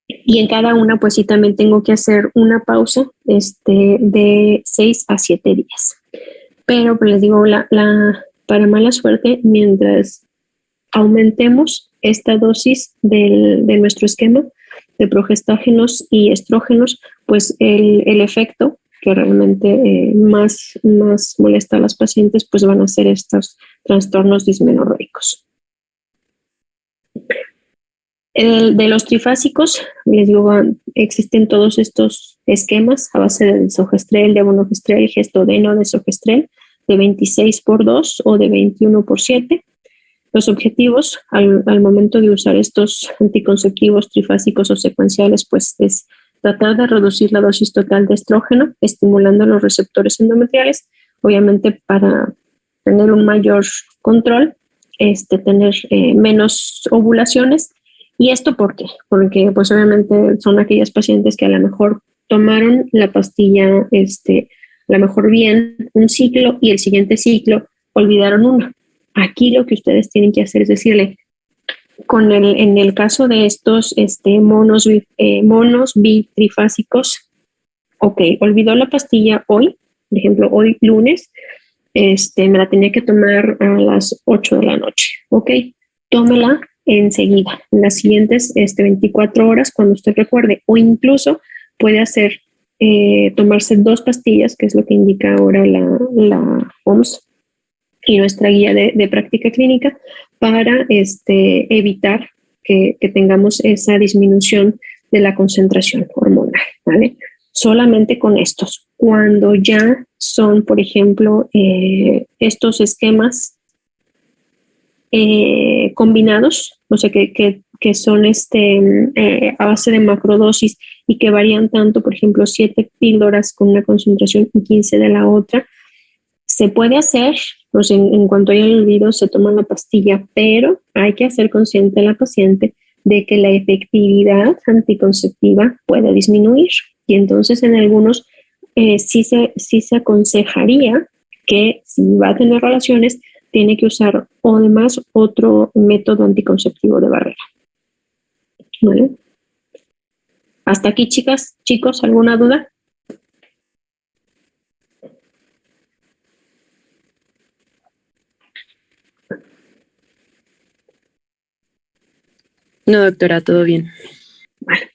Y en cada una, pues sí, también tengo que hacer una pausa de 6 a 7 días. Pero pues les digo, para mala suerte, mientras aumentemos esta dosis de nuestro esquema de progestágenos y estrógenos, pues el efecto que realmente más molesta a las pacientes, pues van a ser estos trastornos dismenorreicos. De los trifásicos, les digo, existen todos estos esquemas a base de desogestrel, levonorgestrel, gestodeno, desogestrel, de 26x2 o de 21x7. Los objetivos al momento de usar estos anticonceptivos trifásicos o secuenciales, pues es tratar de reducir la dosis total de estrógeno, estimulando los receptores endometriales, obviamente para tener un mayor control, tener menos ovulaciones. ¿Y esto por qué? Porque pues obviamente son aquellas pacientes que a lo mejor tomaron la pastilla, a lo mejor bien un ciclo y el siguiente ciclo olvidaron una. Aquí lo que ustedes tienen que hacer es decirle, en el caso de estos monos bitrifásicos, ok, olvidó la pastilla hoy, por ejemplo, hoy lunes, me la tenía que tomar a las 8 de la noche. Ok, tómela enseguida, en las siguientes 24 horas, cuando usted recuerde, o incluso puede hacer tomarse 2 pastillas, que es lo que indica ahora la OMS y nuestra guía de práctica clínica, para evitar que tengamos esa disminución de la concentración hormonal, ¿vale? Solamente con estos. Cuando ya son, por ejemplo, estos esquemas combinados, o sea, que son a base de macrodosis y que varían tanto, por ejemplo, 7 píldoras con una concentración y 15 de la otra, se puede hacer, pues en cuanto haya el olvido se toma la pastilla, pero hay que hacer consciente a la paciente de que la efectividad anticonceptiva puede disminuir y entonces en algunos sí se aconsejaría que si va a tener relaciones tiene que usar además otro método anticonceptivo de barrera. ¿Vale? Hasta aquí, chicas, chicos, ¿alguna duda? No, doctora, todo bien. Vale.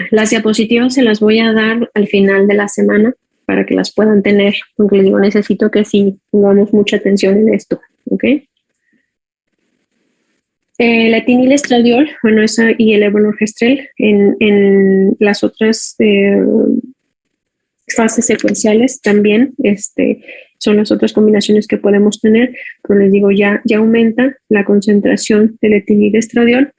Las diapositivas se las voy a dar al final de la semana para que las puedan tener, porque les digo, necesito que sí pongamos mucha atención en esto, ¿ok? La etinilestradiol, bueno, esa y el levonorgestrel en las otras fases secuenciales también son las otras combinaciones que podemos tener, pero les digo, ya aumenta la concentración del etinilestradiol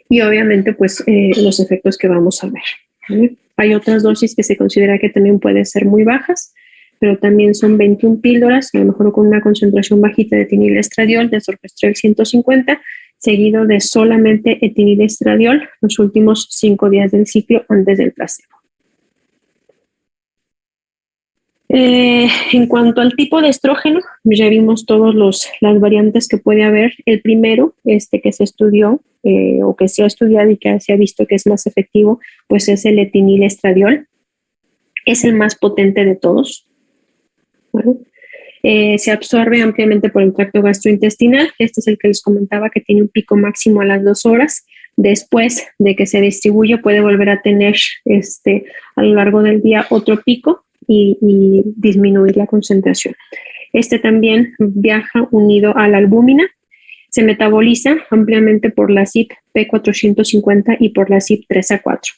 y obviamente pues los efectos que vamos a ver, ¿vale? Hay otras dosis que se considera que también pueden ser muy bajas, pero también son 21 píldoras, a lo mejor con una concentración bajita de etinilestradiol, de sorgestrel 150, seguido de solamente etinilestradiol los últimos 5 días del ciclo antes del placebo. En cuanto al tipo de estrógeno, ya vimos todas las variantes que puede haber. El primero, que se estudió o que se ha estudiado y que se ha visto que es más efectivo, pues es el etinilestradiol. Es el más potente de todos. ¿Vale? Se absorbe ampliamente por el tracto gastrointestinal. Este es el que les comentaba que tiene un pico máximo a las 2 horas. Después de que se distribuye, puede volver a tener a lo largo del día otro pico y disminuir la concentración. También viaja unido a la albúmina, se metaboliza ampliamente por la CYP P450 y por la CYP 3A4.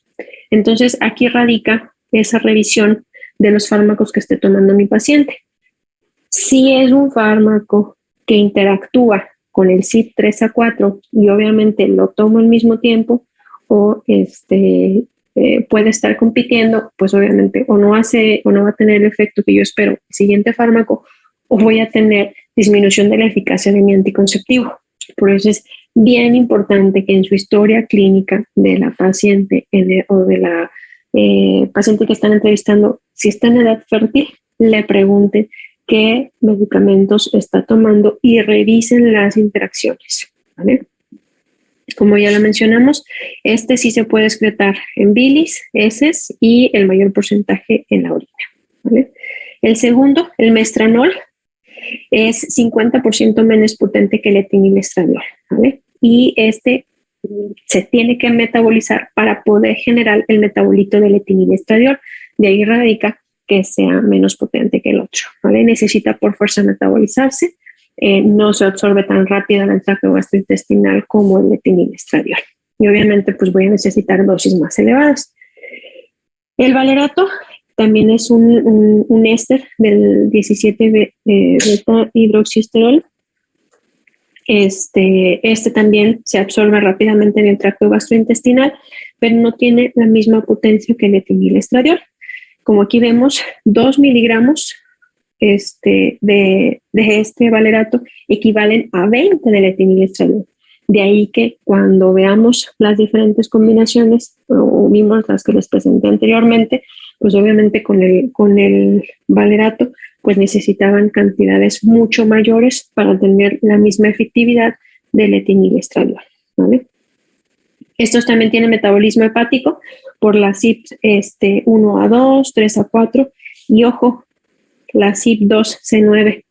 Entonces, aquí radica esa revisión de los fármacos que esté tomando mi paciente. Si es un fármaco que interactúa con el CYP 3A4 y obviamente lo tomo al mismo tiempo o puede estar compitiendo, pues obviamente o no va a tener el efecto que yo espero el siguiente fármaco o voy a tener disminución de la eficacia de mi anticonceptivo. Por eso es bien importante que en su historia clínica de la paciente o de la paciente que están entrevistando, si está en edad fértil, le pregunten qué medicamentos está tomando y revisen las interacciones, ¿vale? Como ya lo mencionamos, sí se puede excretar en bilis, heces y el mayor porcentaje en la orina, ¿vale? El segundo, el mestranol, es 50% menos potente que el etinilestradiol, ¿vale? Y se tiene que metabolizar para poder generar el metabolito del etinilestradiol. De ahí radica que sea menos potente que el otro, ¿vale? Necesita por fuerza metabolizarse. No se absorbe tan rápido en el tracto gastrointestinal como el etinilestradiol. Y obviamente pues voy a necesitar dosis más elevadas. El valerato también es un éster del 17 beta hidroxiesterol. También se absorbe rápidamente en el tracto gastrointestinal, pero no tiene la misma potencia que el etinilestradiol. Como aquí vemos, 2 miligramos de este valerato equivalen a 20 del etinilestradiol. De ahí que cuando veamos las diferentes combinaciones o vimos las que les presenté anteriormente, pues obviamente con el valerato pues necesitaban cantidades mucho mayores para tener la misma efectividad del etinilestradiol, ¿vale? Estos también tienen metabolismo hepático por la CYP 1A2, 3A4 y ojo, la CYP2C9.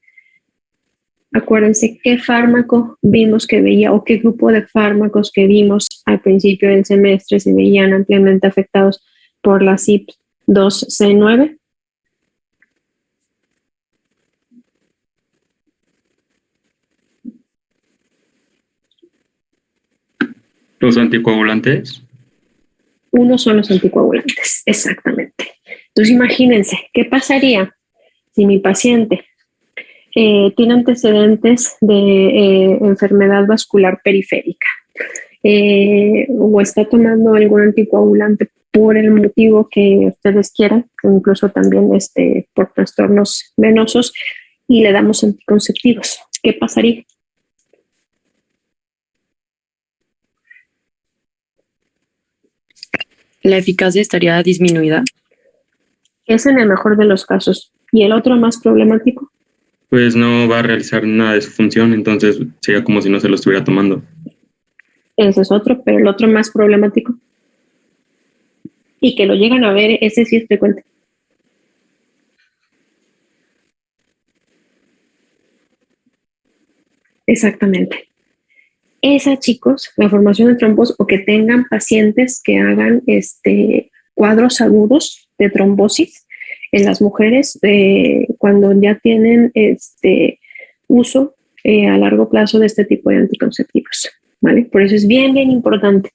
Acuérdense qué fármaco vimos que veía o qué grupo de fármacos que vimos al principio del semestre se veían ampliamente afectados por la CYP2C9. Los anticoagulantes. Uno son los anticoagulantes, exactamente. Entonces imagínense, ¿qué pasaría si mi paciente tiene antecedentes de enfermedad vascular periférica o está tomando algún anticoagulante por el motivo que ustedes quieran, incluso también por trastornos venosos, y le damos anticonceptivos? ¿Qué pasaría? La eficacia estaría disminuida. Es en el mejor de los casos. ¿Y el otro más problemático? Pues no va a realizar nada de su función, entonces sería como si no se lo estuviera tomando. Ese es otro, pero el otro más problemático. Y que lo llegan a ver, ese sí es frecuente. Exactamente. Esa, chicos, la formación de trombos o que tengan pacientes que hagan cuadros agudos de trombosis en las mujeres cuando ya tienen uso a largo plazo de este tipo de anticonceptivos, ¿vale? Por eso es bien, bien importante.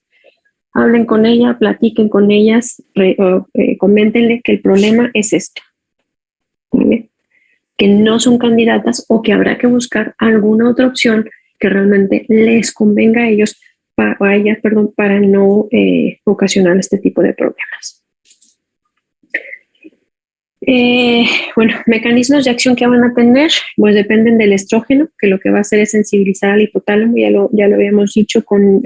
Hablen con ella, platiquen con ellas, coméntenle que el problema es esto, ¿vale? Que no son candidatas o que habrá que buscar alguna otra opción que realmente les convenga a ellos, a ellas, perdón, para no ocasionar este tipo de problemas. Bueno, mecanismos de acción que van a tener, pues dependen del estrógeno, que lo que va a hacer es sensibilizar al hipotálamo, ya lo habíamos dicho, con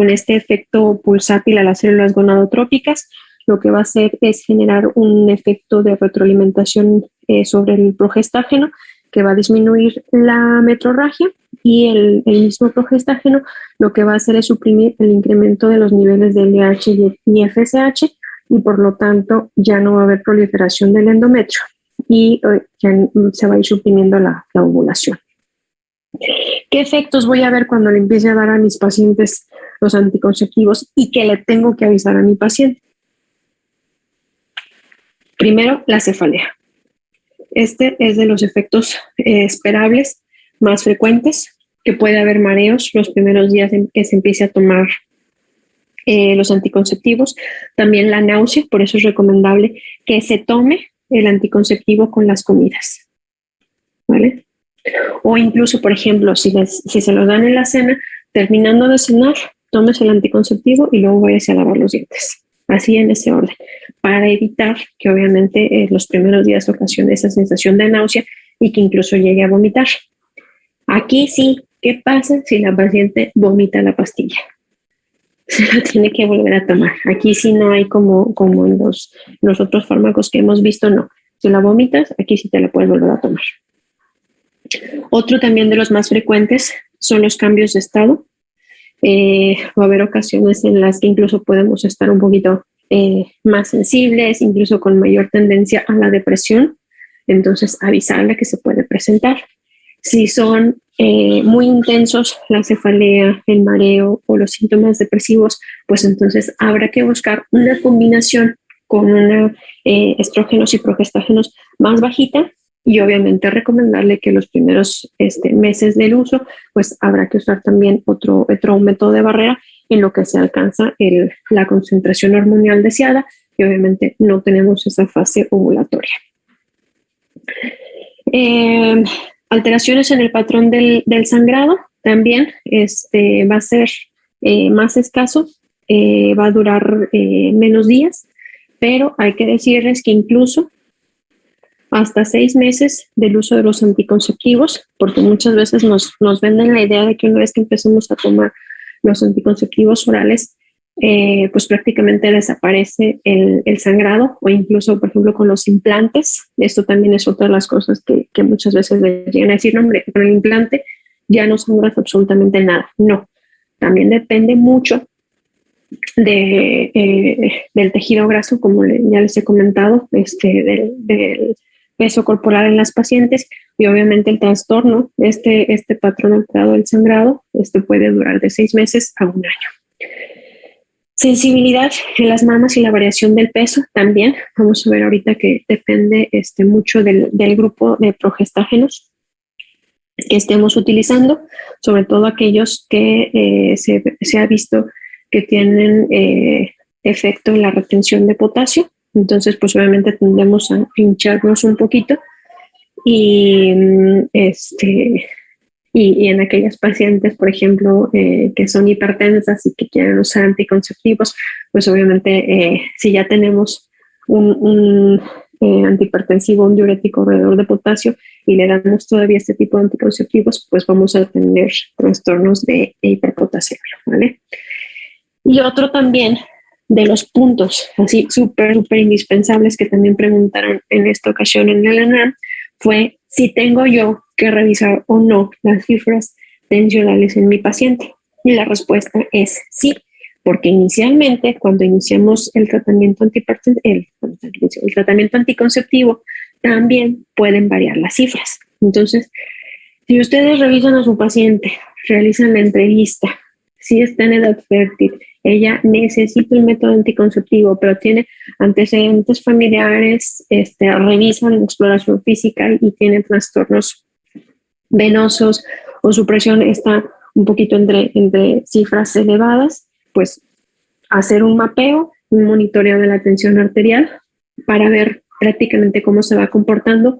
este efecto pulsátil a las células gonadotrópicas. Lo que va a hacer es generar un efecto de retroalimentación sobre el progestágeno, que va a disminuir la metrorragia, y el mismo progestágeno lo que va a hacer es suprimir el incremento de los niveles de LH y FSH, y por lo tanto ya no va a haber proliferación del endometrio y ya se va a ir suprimiendo la ovulación. ¿Qué efectos voy a ver cuando le empiece a dar a mis pacientes los anticonceptivos y que le tengo que avisar a mi paciente? Primero, la cefalea. Este es de los efectos esperables más frecuentes, que puede haber mareos los primeros días en que se empiece a tomar los anticonceptivos. También la náusea, por eso es recomendable que se tome el anticonceptivo con las comidas, ¿vale? O incluso, por ejemplo, si se lo dan en la cena, terminando de cenar, tomes el anticonceptivo y luego vayas a lavar los dientes. Así en ese orden, para evitar que obviamente los primeros días ocasione esa sensación de náusea y que incluso llegue a vomitar. Aquí sí, ¿qué pasa si la paciente vomita la pastilla? Se la tiene que volver a tomar. Aquí sí no hay como en los otros fármacos que hemos visto, no. Si la vomitas, aquí sí te la puedes volver a tomar. Otro también de los más frecuentes son los cambios de estado. Va a haber ocasiones en las que incluso podemos estar un poquito más sensibles, incluso con mayor tendencia a la depresión. Entonces, avisarle que se puede presentar. Si son muy intensos, la cefalea, el mareo o los síntomas depresivos, pues entonces habrá que buscar una combinación con estrógenos y progestágenos más bajita, y obviamente recomendarle que los primeros meses del uso, pues habrá que usar también otro método de barrera en lo que se alcanza la concentración hormonal deseada, y obviamente no tenemos esa fase ovulatoria. Alteraciones en el patrón del sangrado también va a ser más escaso, va a durar menos días, pero hay que decirles que incluso hasta 6 meses del uso de los anticonceptivos, porque muchas veces nos venden la idea de que una vez que empecemos a tomar los anticonceptivos orales, pues prácticamente desaparece el sangrado, o incluso, por ejemplo, con los implantes. Esto también es otra de las cosas que muchas veces les llegan a decir: no, hombre, con el implante ya no sangras absolutamente nada. No, también depende mucho del tejido graso, como ya les he comentado, del peso corporal en las pacientes, y obviamente el trastorno, este patrón alterado del sangrado, puede durar de 6 meses a 1 año. Sensibilidad en las mamas y la variación del peso también. Vamos a ver ahorita que depende mucho del grupo de progestágenos que estemos utilizando, sobre todo aquellos que se ha visto que tienen efecto en la retención de potasio. Entonces, pues obviamente tendemos a hincharnos un poquito y en aquellas pacientes, por ejemplo, que son hipertensas y que quieren usar anticonceptivos, pues obviamente si ya tenemos un antihipertensivo, un diurético alrededor de potasio y le damos todavía este tipo de anticonceptivos, pues vamos a tener trastornos de hiperpotasiemia, ¿vale? Y otro también de los puntos así súper indispensables que también preguntaron en esta ocasión en el ENAM fue si tengo yo que revisar o no las cifras tensionales en mi paciente. Y la respuesta es sí, porque inicialmente cuando iniciamos el tratamiento el tratamiento anticonceptivo también pueden variar las cifras. Entonces, si ustedes revisan a su paciente, realizan la entrevista, si está en edad fértil, ella necesita un método anticonceptivo, pero tiene antecedentes familiares, revisan la exploración física y tiene trastornos venosos o su presión está un poquito entre cifras elevadas, pues hacer un mapeo, un monitoreo de la tensión arterial para ver prácticamente cómo se va comportando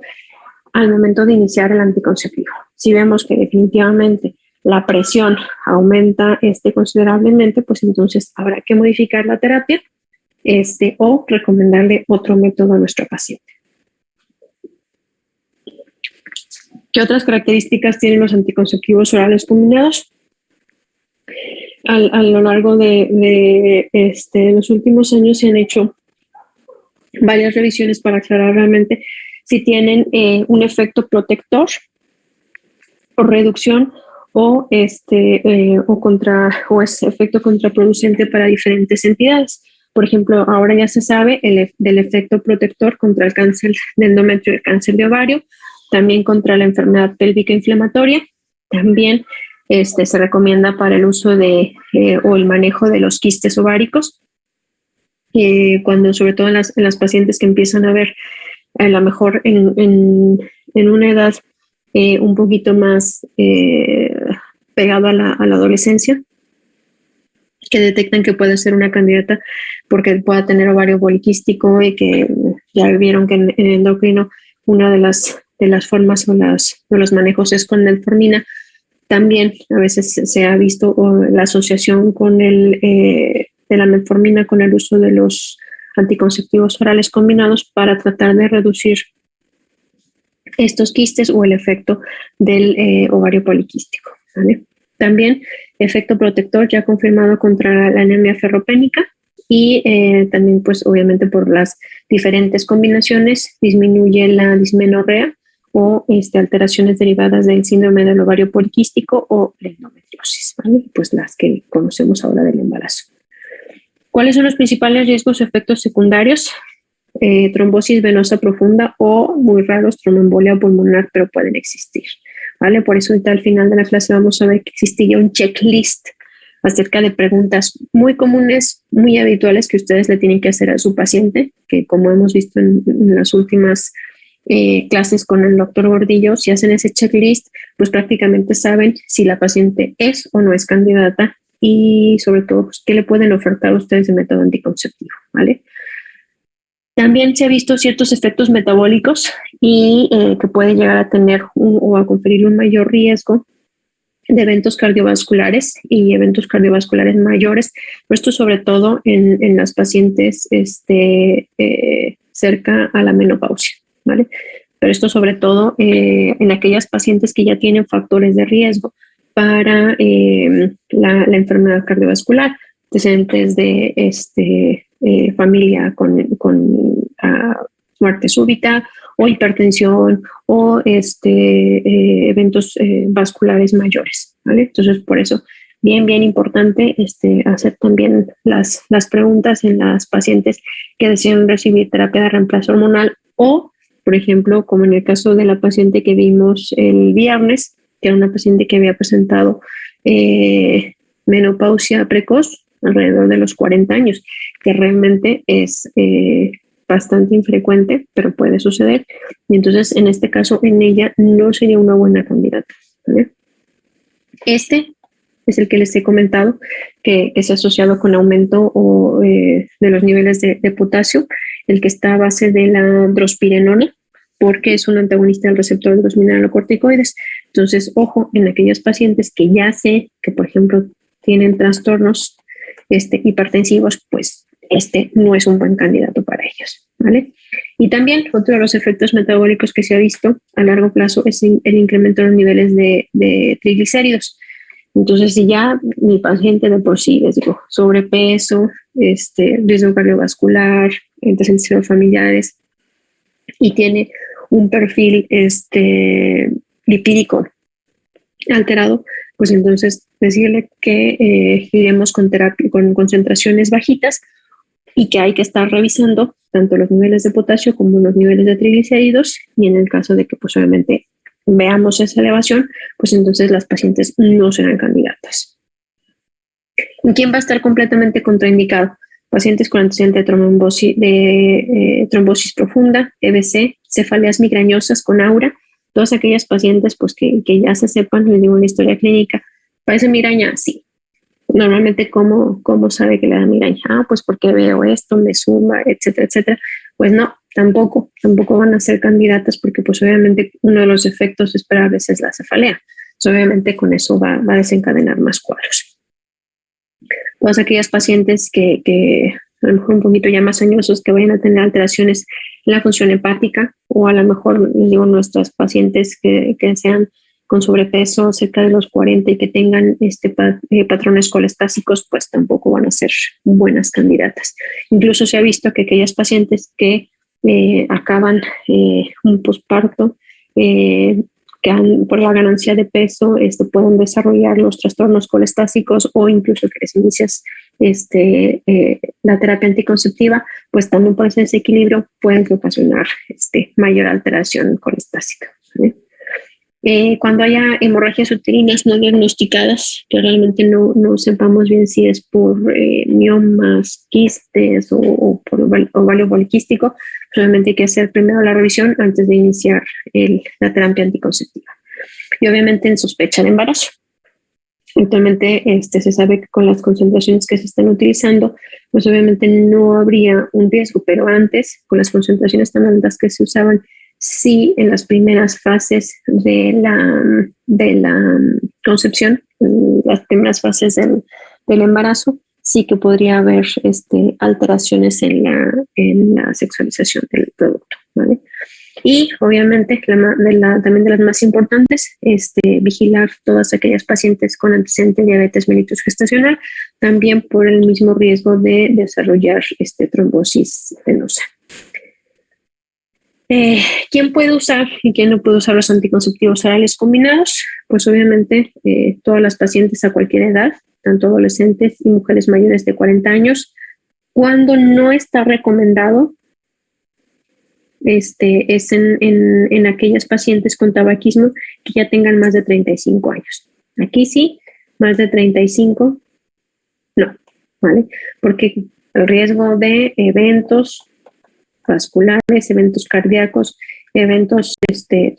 al momento de iniciar el anticonceptivo. Si vemos que definitivamente la presión aumenta considerablemente, pues entonces habrá que modificar la terapia o recomendarle otro método a nuestro paciente. ¿Qué otras características tienen los anticonceptivos orales combinados? A lo largo de los últimos años se han hecho varias revisiones para aclarar realmente si tienen un efecto protector o reducción o es efecto contraproducente para diferentes entidades. Por ejemplo, ahora ya se sabe del efecto protector contra el cáncer de endometrio y el cáncer de ovario, también contra la enfermedad pélvica inflamatoria. También se recomienda para el uso o el manejo de los quistes ováricos, cuando sobre todo en las pacientes que empiezan a ver a lo mejor en una edad un poquito más pegado a la adolescencia, que detectan que puede ser una candidata porque pueda tener ovario poliquístico y que ya vieron que en endocrino una de las formas o los manejos es con metformina. También a veces se ha visto la asociación con de la metformina con el uso de los anticonceptivos orales combinados para tratar de reducir estos quistes o el efecto del ovario poliquístico, ¿vale? También efecto protector ya confirmado contra la anemia ferropénica y también pues obviamente por las diferentes combinaciones disminuye la dismenorrea o alteraciones derivadas del síndrome del ovario poliquístico o la endometriosis, ¿vale? Pues las que conocemos ahora del embarazo. ¿Cuáles son los principales riesgos o efectos secundarios? Trombosis venosa profunda o muy raros tromboembolia pulmonar, pero pueden existir, ¿vale? Por eso ahorita al final de la clase vamos a ver que existía un checklist acerca de preguntas muy comunes, muy habituales que ustedes le tienen que hacer a su paciente, que como hemos visto en las últimas clases con el doctor Gordillo, si hacen ese checklist, pues prácticamente saben si la paciente es o no es candidata y sobre todo pues, qué le pueden ofertar a ustedes de método anticonceptivo, ¿vale? También se ha visto ciertos efectos metabólicos y que pueden llegar a tener o a conferir un mayor riesgo de eventos cardiovasculares y eventos cardiovasculares mayores, pero esto sobre todo en las pacientes cerca a la menopausia, ¿vale? Pero esto sobre todo en aquellas pacientes que ya tienen factores de riesgo para la enfermedad cardiovascular, antecedentes de familia con muerte súbita o hipertensión o eventos vasculares mayores, ¿vale? Entonces, por eso bien importante hacer también las preguntas en las pacientes que desean recibir terapia de reemplazo hormonal o, por ejemplo, como en el caso de la paciente que vimos el viernes, que era una paciente que había presentado menopausia precoz alrededor de los 40 años, que realmente es bastante infrecuente, pero puede suceder. Y entonces, en este caso, en ella no sería una buena candidata, ¿vale? Este es el que les he comentado, que es asociado con aumento de los niveles de potasio, el que está a base de la drospirenona, porque es un antagonista del receptor de los mineralocorticoides. Entonces, ojo, en aquellas pacientes que ya sé que, por ejemplo, tienen trastornos hipertensivos, pues no es un buen candidato para ellos, ¿vale? Y también otro de los efectos metabólicos que se ha visto a largo plazo es el incremento de los niveles de triglicéridos. Entonces, si ya mi paciente de por sí, les digo, sobrepeso, riesgo cardiovascular, antecedentes familiares y tiene un perfil lipídico alterado, pues entonces decirle que iremos con terapia, con concentraciones bajitas y que hay que estar revisando tanto los niveles de potasio como los niveles de triglicéridos, y en el caso de que pues obviamente veamos esa elevación, pues entonces las pacientes no serán candidatas. ¿Y quién va a estar completamente contraindicado? Pacientes con antecedente de trombosis profunda, EBC, cefaleas migrañosas con aura, todas aquellas pacientes pues que ya se sepan, les digo, una historia clínica. ¿Padece migraña? Sí. Normalmente, ¿cómo sabe que le da migraña? Pues porque veo esto, me suma, etcétera, etcétera. Pues no, tampoco van a ser candidatas porque pues obviamente uno de los efectos esperables es la cefalea. Entonces, obviamente con eso va a desencadenar más cuadros. Todas aquellas pacientes que a lo mejor un poquito ya más añosos, que vayan a tener alteraciones en la función hepática, o a lo mejor, digo, nuestras pacientes que sean con sobrepeso cerca de los 40 y que tengan patrones colestásicos, pues tampoco van a ser buenas candidatas. Incluso se ha visto que aquellas pacientes que acaban un posparto, por la ganancia de peso, pueden desarrollar los trastornos colestásicos, o incluso que les inicias la terapia anticonceptiva, pues también por ese desequilibrio pueden ocasionar mayor alteración colestásica, ¿sí? Cuando haya hemorragias uterinas no diagnosticadas, que realmente no sepamos bien si es por miomas, quistes o por ovario poliquístico, realmente hay que hacer primero la revisión antes de iniciar la terapia anticonceptiva. Y obviamente en sospecha de embarazo. Actualmente se sabe que con las concentraciones que se están utilizando, pues obviamente no habría un riesgo, pero antes, con las concentraciones tan altas que se usaban, sí, en las primeras fases de la concepción, las primeras fases del embarazo, sí que podría haber alteraciones en la sexualización del producto, ¿vale? Y obviamente también de las más importantes, vigilar todas aquellas pacientes con antecedente de diabetes mellitus gestacional, también por el mismo riesgo de desarrollar trombosis venosa. ¿Quién puede usar y quién no puede usar los anticonceptivos orales combinados? Pues obviamente todas las pacientes a cualquier edad, tanto adolescentes y mujeres mayores de 40 años. Cuando no está recomendado, es en aquellas pacientes con tabaquismo que ya tengan más de 35 años. Aquí sí, más de 35, no, ¿vale? Porque el riesgo de eventos vasculares, eventos cardíacos, eventos de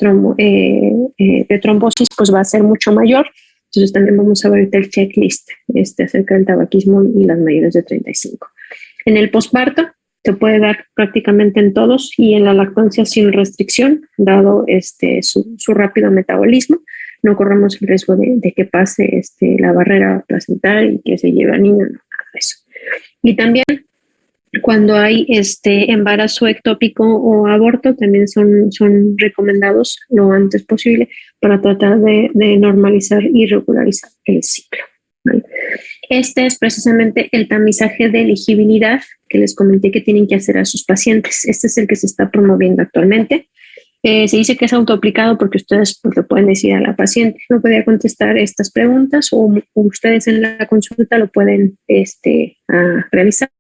trombosis, pues va a ser mucho mayor. Entonces también vamos a ver ahorita el checklist acerca del tabaquismo y las mayores de 35. En el posparto se puede dar prácticamente en todos, y en la lactancia sin restricción, dado su rápido metabolismo. No corremos el riesgo de que pase la barrera placental y que se lleve al niño, no, nada de eso. Y también cuando hay embarazo ectópico o aborto, también son recomendados lo antes posible para tratar de normalizar y regularizar el ciclo, ¿vale? Este es precisamente el tamizaje de elegibilidad que les comenté que tienen que hacer a sus pacientes. Este es el que se está promoviendo actualmente. Se dice que es autoaplicado porque ustedes pues, le pueden decir a la paciente, no podía contestar estas preguntas o ustedes en la consulta lo pueden realizar.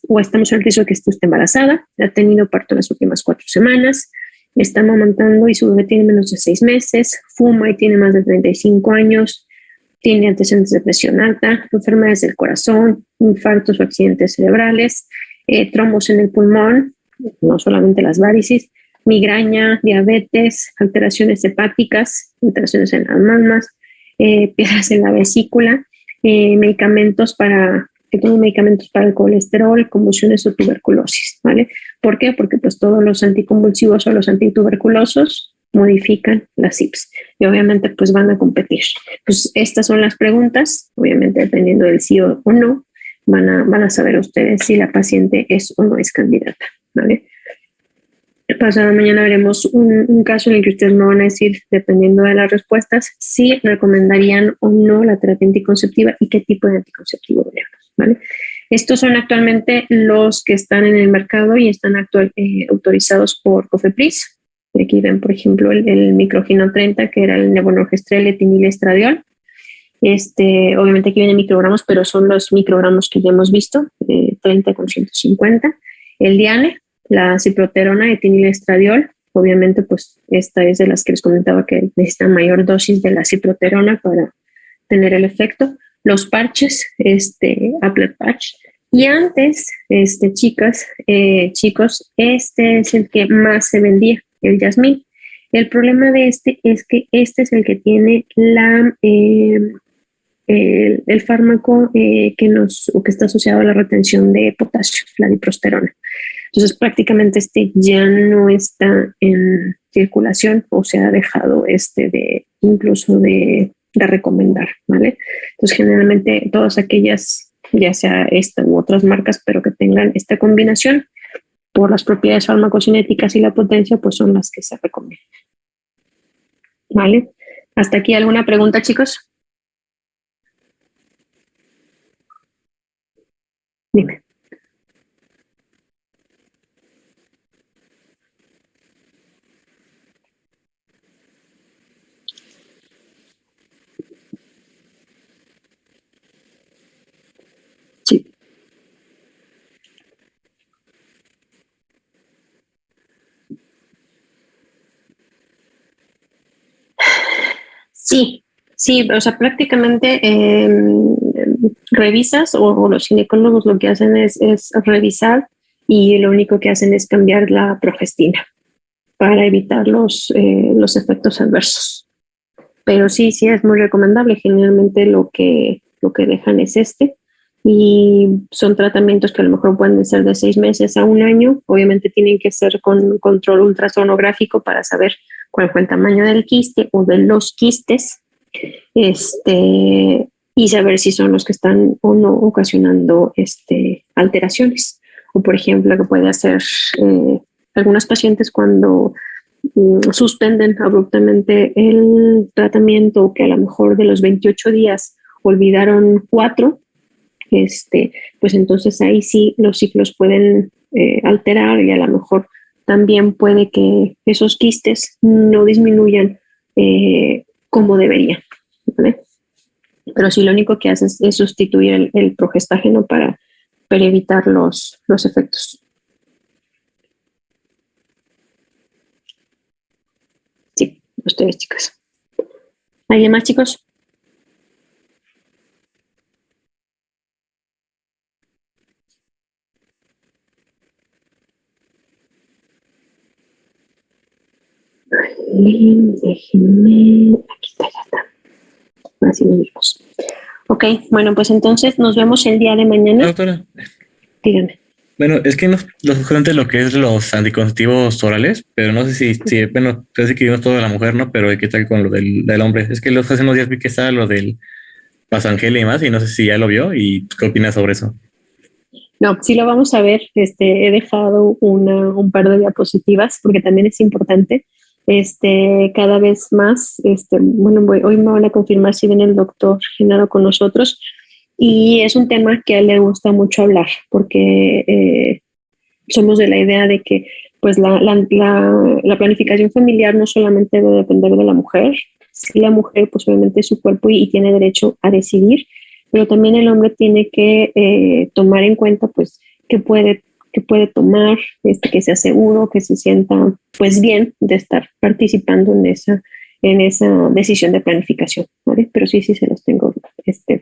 O estamos en el riesgo de que esté usted embarazada, ha tenido parto en las últimas 4 semanas, está amamantando y su bebé tiene menos de 6 meses, fuma y tiene más de 35 años, tiene antecedentes de presión alta, enfermedades del corazón, infartos o accidentes cerebrales, trombos en el pulmón, no solamente las varices, migraña, diabetes, alteraciones hepáticas, alteraciones en las mamas, piedras en la vesícula, medicamentos para el colesterol, convulsiones o tuberculosis, ¿vale? ¿Por qué? Porque pues todos los anticonvulsivos o los antituberculosos modifican las CYPs y obviamente pues van a competir. Pues estas son las preguntas, obviamente dependiendo del sí o no, van a saber ustedes si la paciente es o no es candidata, ¿vale? Pasado mañana veremos un caso en el que ustedes me van a decir, dependiendo de las respuestas, si recomendarían o no la terapia anticonceptiva y qué tipo de anticonceptivo veremos, ¿vale? Estos son actualmente los que están en el mercado y están autorizados por COFEPRIS. Aquí ven, por ejemplo, el Microgino 30, que era el levonorgestrel etinilestradiol. Obviamente aquí vienen microgramos, pero son los microgramos que ya hemos visto, 30 con 150. El Diane, la ciproterona etinilestradiol, obviamente pues esta es de las que les comentaba que necesitan mayor dosis de la ciproterona para tener el efecto. Los parches, Applet Patch. Y antes, chicos, este es el que más se vendía, el Yasmin. El problema de es que este es el que tiene el fármaco que está asociado a la retención de potasio, la diprosterona. Entonces prácticamente ya no está en circulación o se ha dejado incluso de recomendar, ¿vale? Entonces generalmente todas aquellas, ya sea esta u otras marcas, pero que tengan esta combinación por las propiedades farmacocinéticas y la potencia, pues son las que se recomiendan. ¿Vale? ¿Hasta aquí alguna pregunta, chicos? Dime. Sí. Sí, o sea, prácticamente revisas o los ginecólogos lo que hacen es revisar y lo único que hacen es cambiar la progestina para evitar los efectos adversos. Pero sí es muy recomendable. Generalmente lo que dejan es y son tratamientos que a lo mejor pueden ser de 6 meses a 1 año. Obviamente tienen que ser con control ultrasonográfico para saber cuál fue el tamaño del quiste o de los quistes, y saber si son los que están o no ocasionando alteraciones. O por ejemplo, que puede hacer algunas pacientes cuando suspenden abruptamente el tratamiento, que a lo mejor de los 28 días olvidaron 4, pues entonces ahí sí los ciclos pueden alterar y a lo mejor también puede que esos quistes no disminuyan como deberían, ¿vale? Pero sí lo único que hace es sustituir el progestágeno para evitar los efectos. Sí, ustedes, chicas. ¿Alguien más, chicos? Déjenme. Aquí está, ya está. Así nos vemos. Ok, bueno, pues entonces nos vemos el día de mañana. Doctora, Díganme. bueno, es que nos justamente lo que es los anticonceptivos orales, pero no sé si bueno, sé que vimos todo de la mujer, ¿no? Pero ¿qué tal con lo del hombre? Es que hace unos días vi que estaba lo del Pasangel y más, y no sé si ya lo vio y qué opinas sobre eso. No, sí lo vamos a ver. He dejado un par de diapositivas porque también es importante. Cada vez más, bueno, hoy me van a confirmar si viene el doctor Genaro con nosotros, y es un tema que a él le gusta mucho hablar porque somos de la idea de que pues la planificación familiar no solamente debe depender de la mujer, sí la mujer pues obviamente es su cuerpo y tiene derecho a decidir, pero también el hombre tiene que tomar en cuenta pues que puede tomar, que sea seguro, que se sienta pues bien de estar participando en esa decisión de planificación, ¿vale? Pero sí se los tengo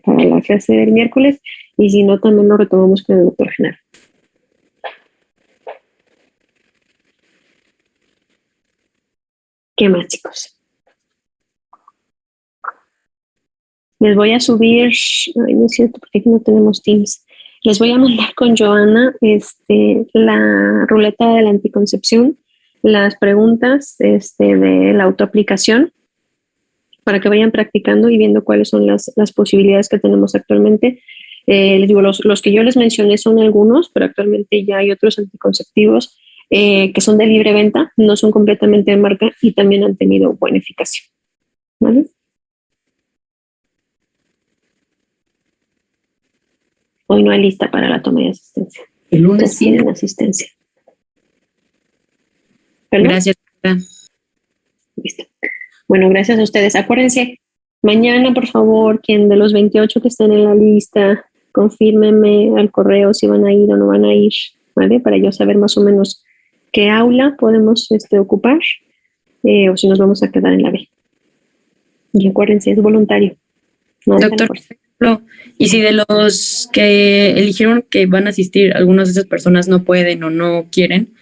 para la clase del miércoles y si no también lo retomamos con el doctor Genaro. ¿Qué más, chicos? Les voy a subir, ay, no es cierto, porque aquí no tenemos Teams. Les voy a mandar con Joana la ruleta de la anticoncepción, las preguntas de la autoaplicación, para que vayan practicando y viendo cuáles son las posibilidades que tenemos actualmente. Les digo, los que yo les mencioné son algunos, pero actualmente ya hay otros anticonceptivos que son de libre venta, no son completamente de marca y también han tenido buena eficacia. ¿Vale? Hoy no hay lista para la toma de asistencia. El lunes sí. Piden asistencia. ¿Perdón? Gracias. Listo. Bueno, gracias a ustedes. Acuérdense, mañana, por favor, quien de los 28 que estén en la lista, confírmenme al correo si van a ir o no van a ir, ¿vale? Para yo saber más o menos qué aula podemos ocupar o si nos vamos a quedar en la B. Y acuérdense, es voluntario. No dejan Doctor, fuerza. y si de los que eligieron que van a asistir, algunas de esas personas no pueden o no quieren,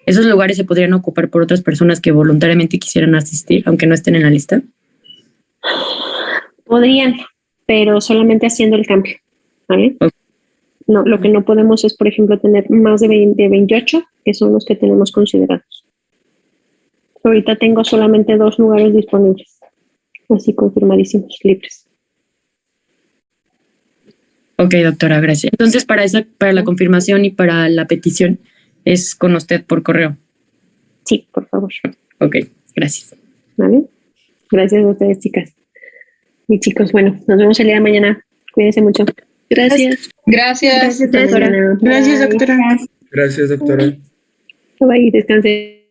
¿esos lugares se podrían ocupar por otras personas que voluntariamente quisieran asistir, aunque no estén en la lista? Podrían, pero solamente haciendo el cambio, ¿vale? Ok. No, lo que no podemos es, por ejemplo, tener más de 28, que son los que tenemos considerados. Ahorita tengo solamente 2 lugares disponibles, así confirmadísimos, libres. Ok, doctora, gracias. Entonces, para la confirmación y para la petición, es con usted por correo. Sí, por favor. Ok, gracias. ¿Vale? Gracias a ustedes, chicas. Y chicos, bueno, nos vemos el día de mañana. Cuídense mucho. Gracias. Hasta mañana. Gracias, Bye. doctora. Gracias, doctora. Bye, descansen.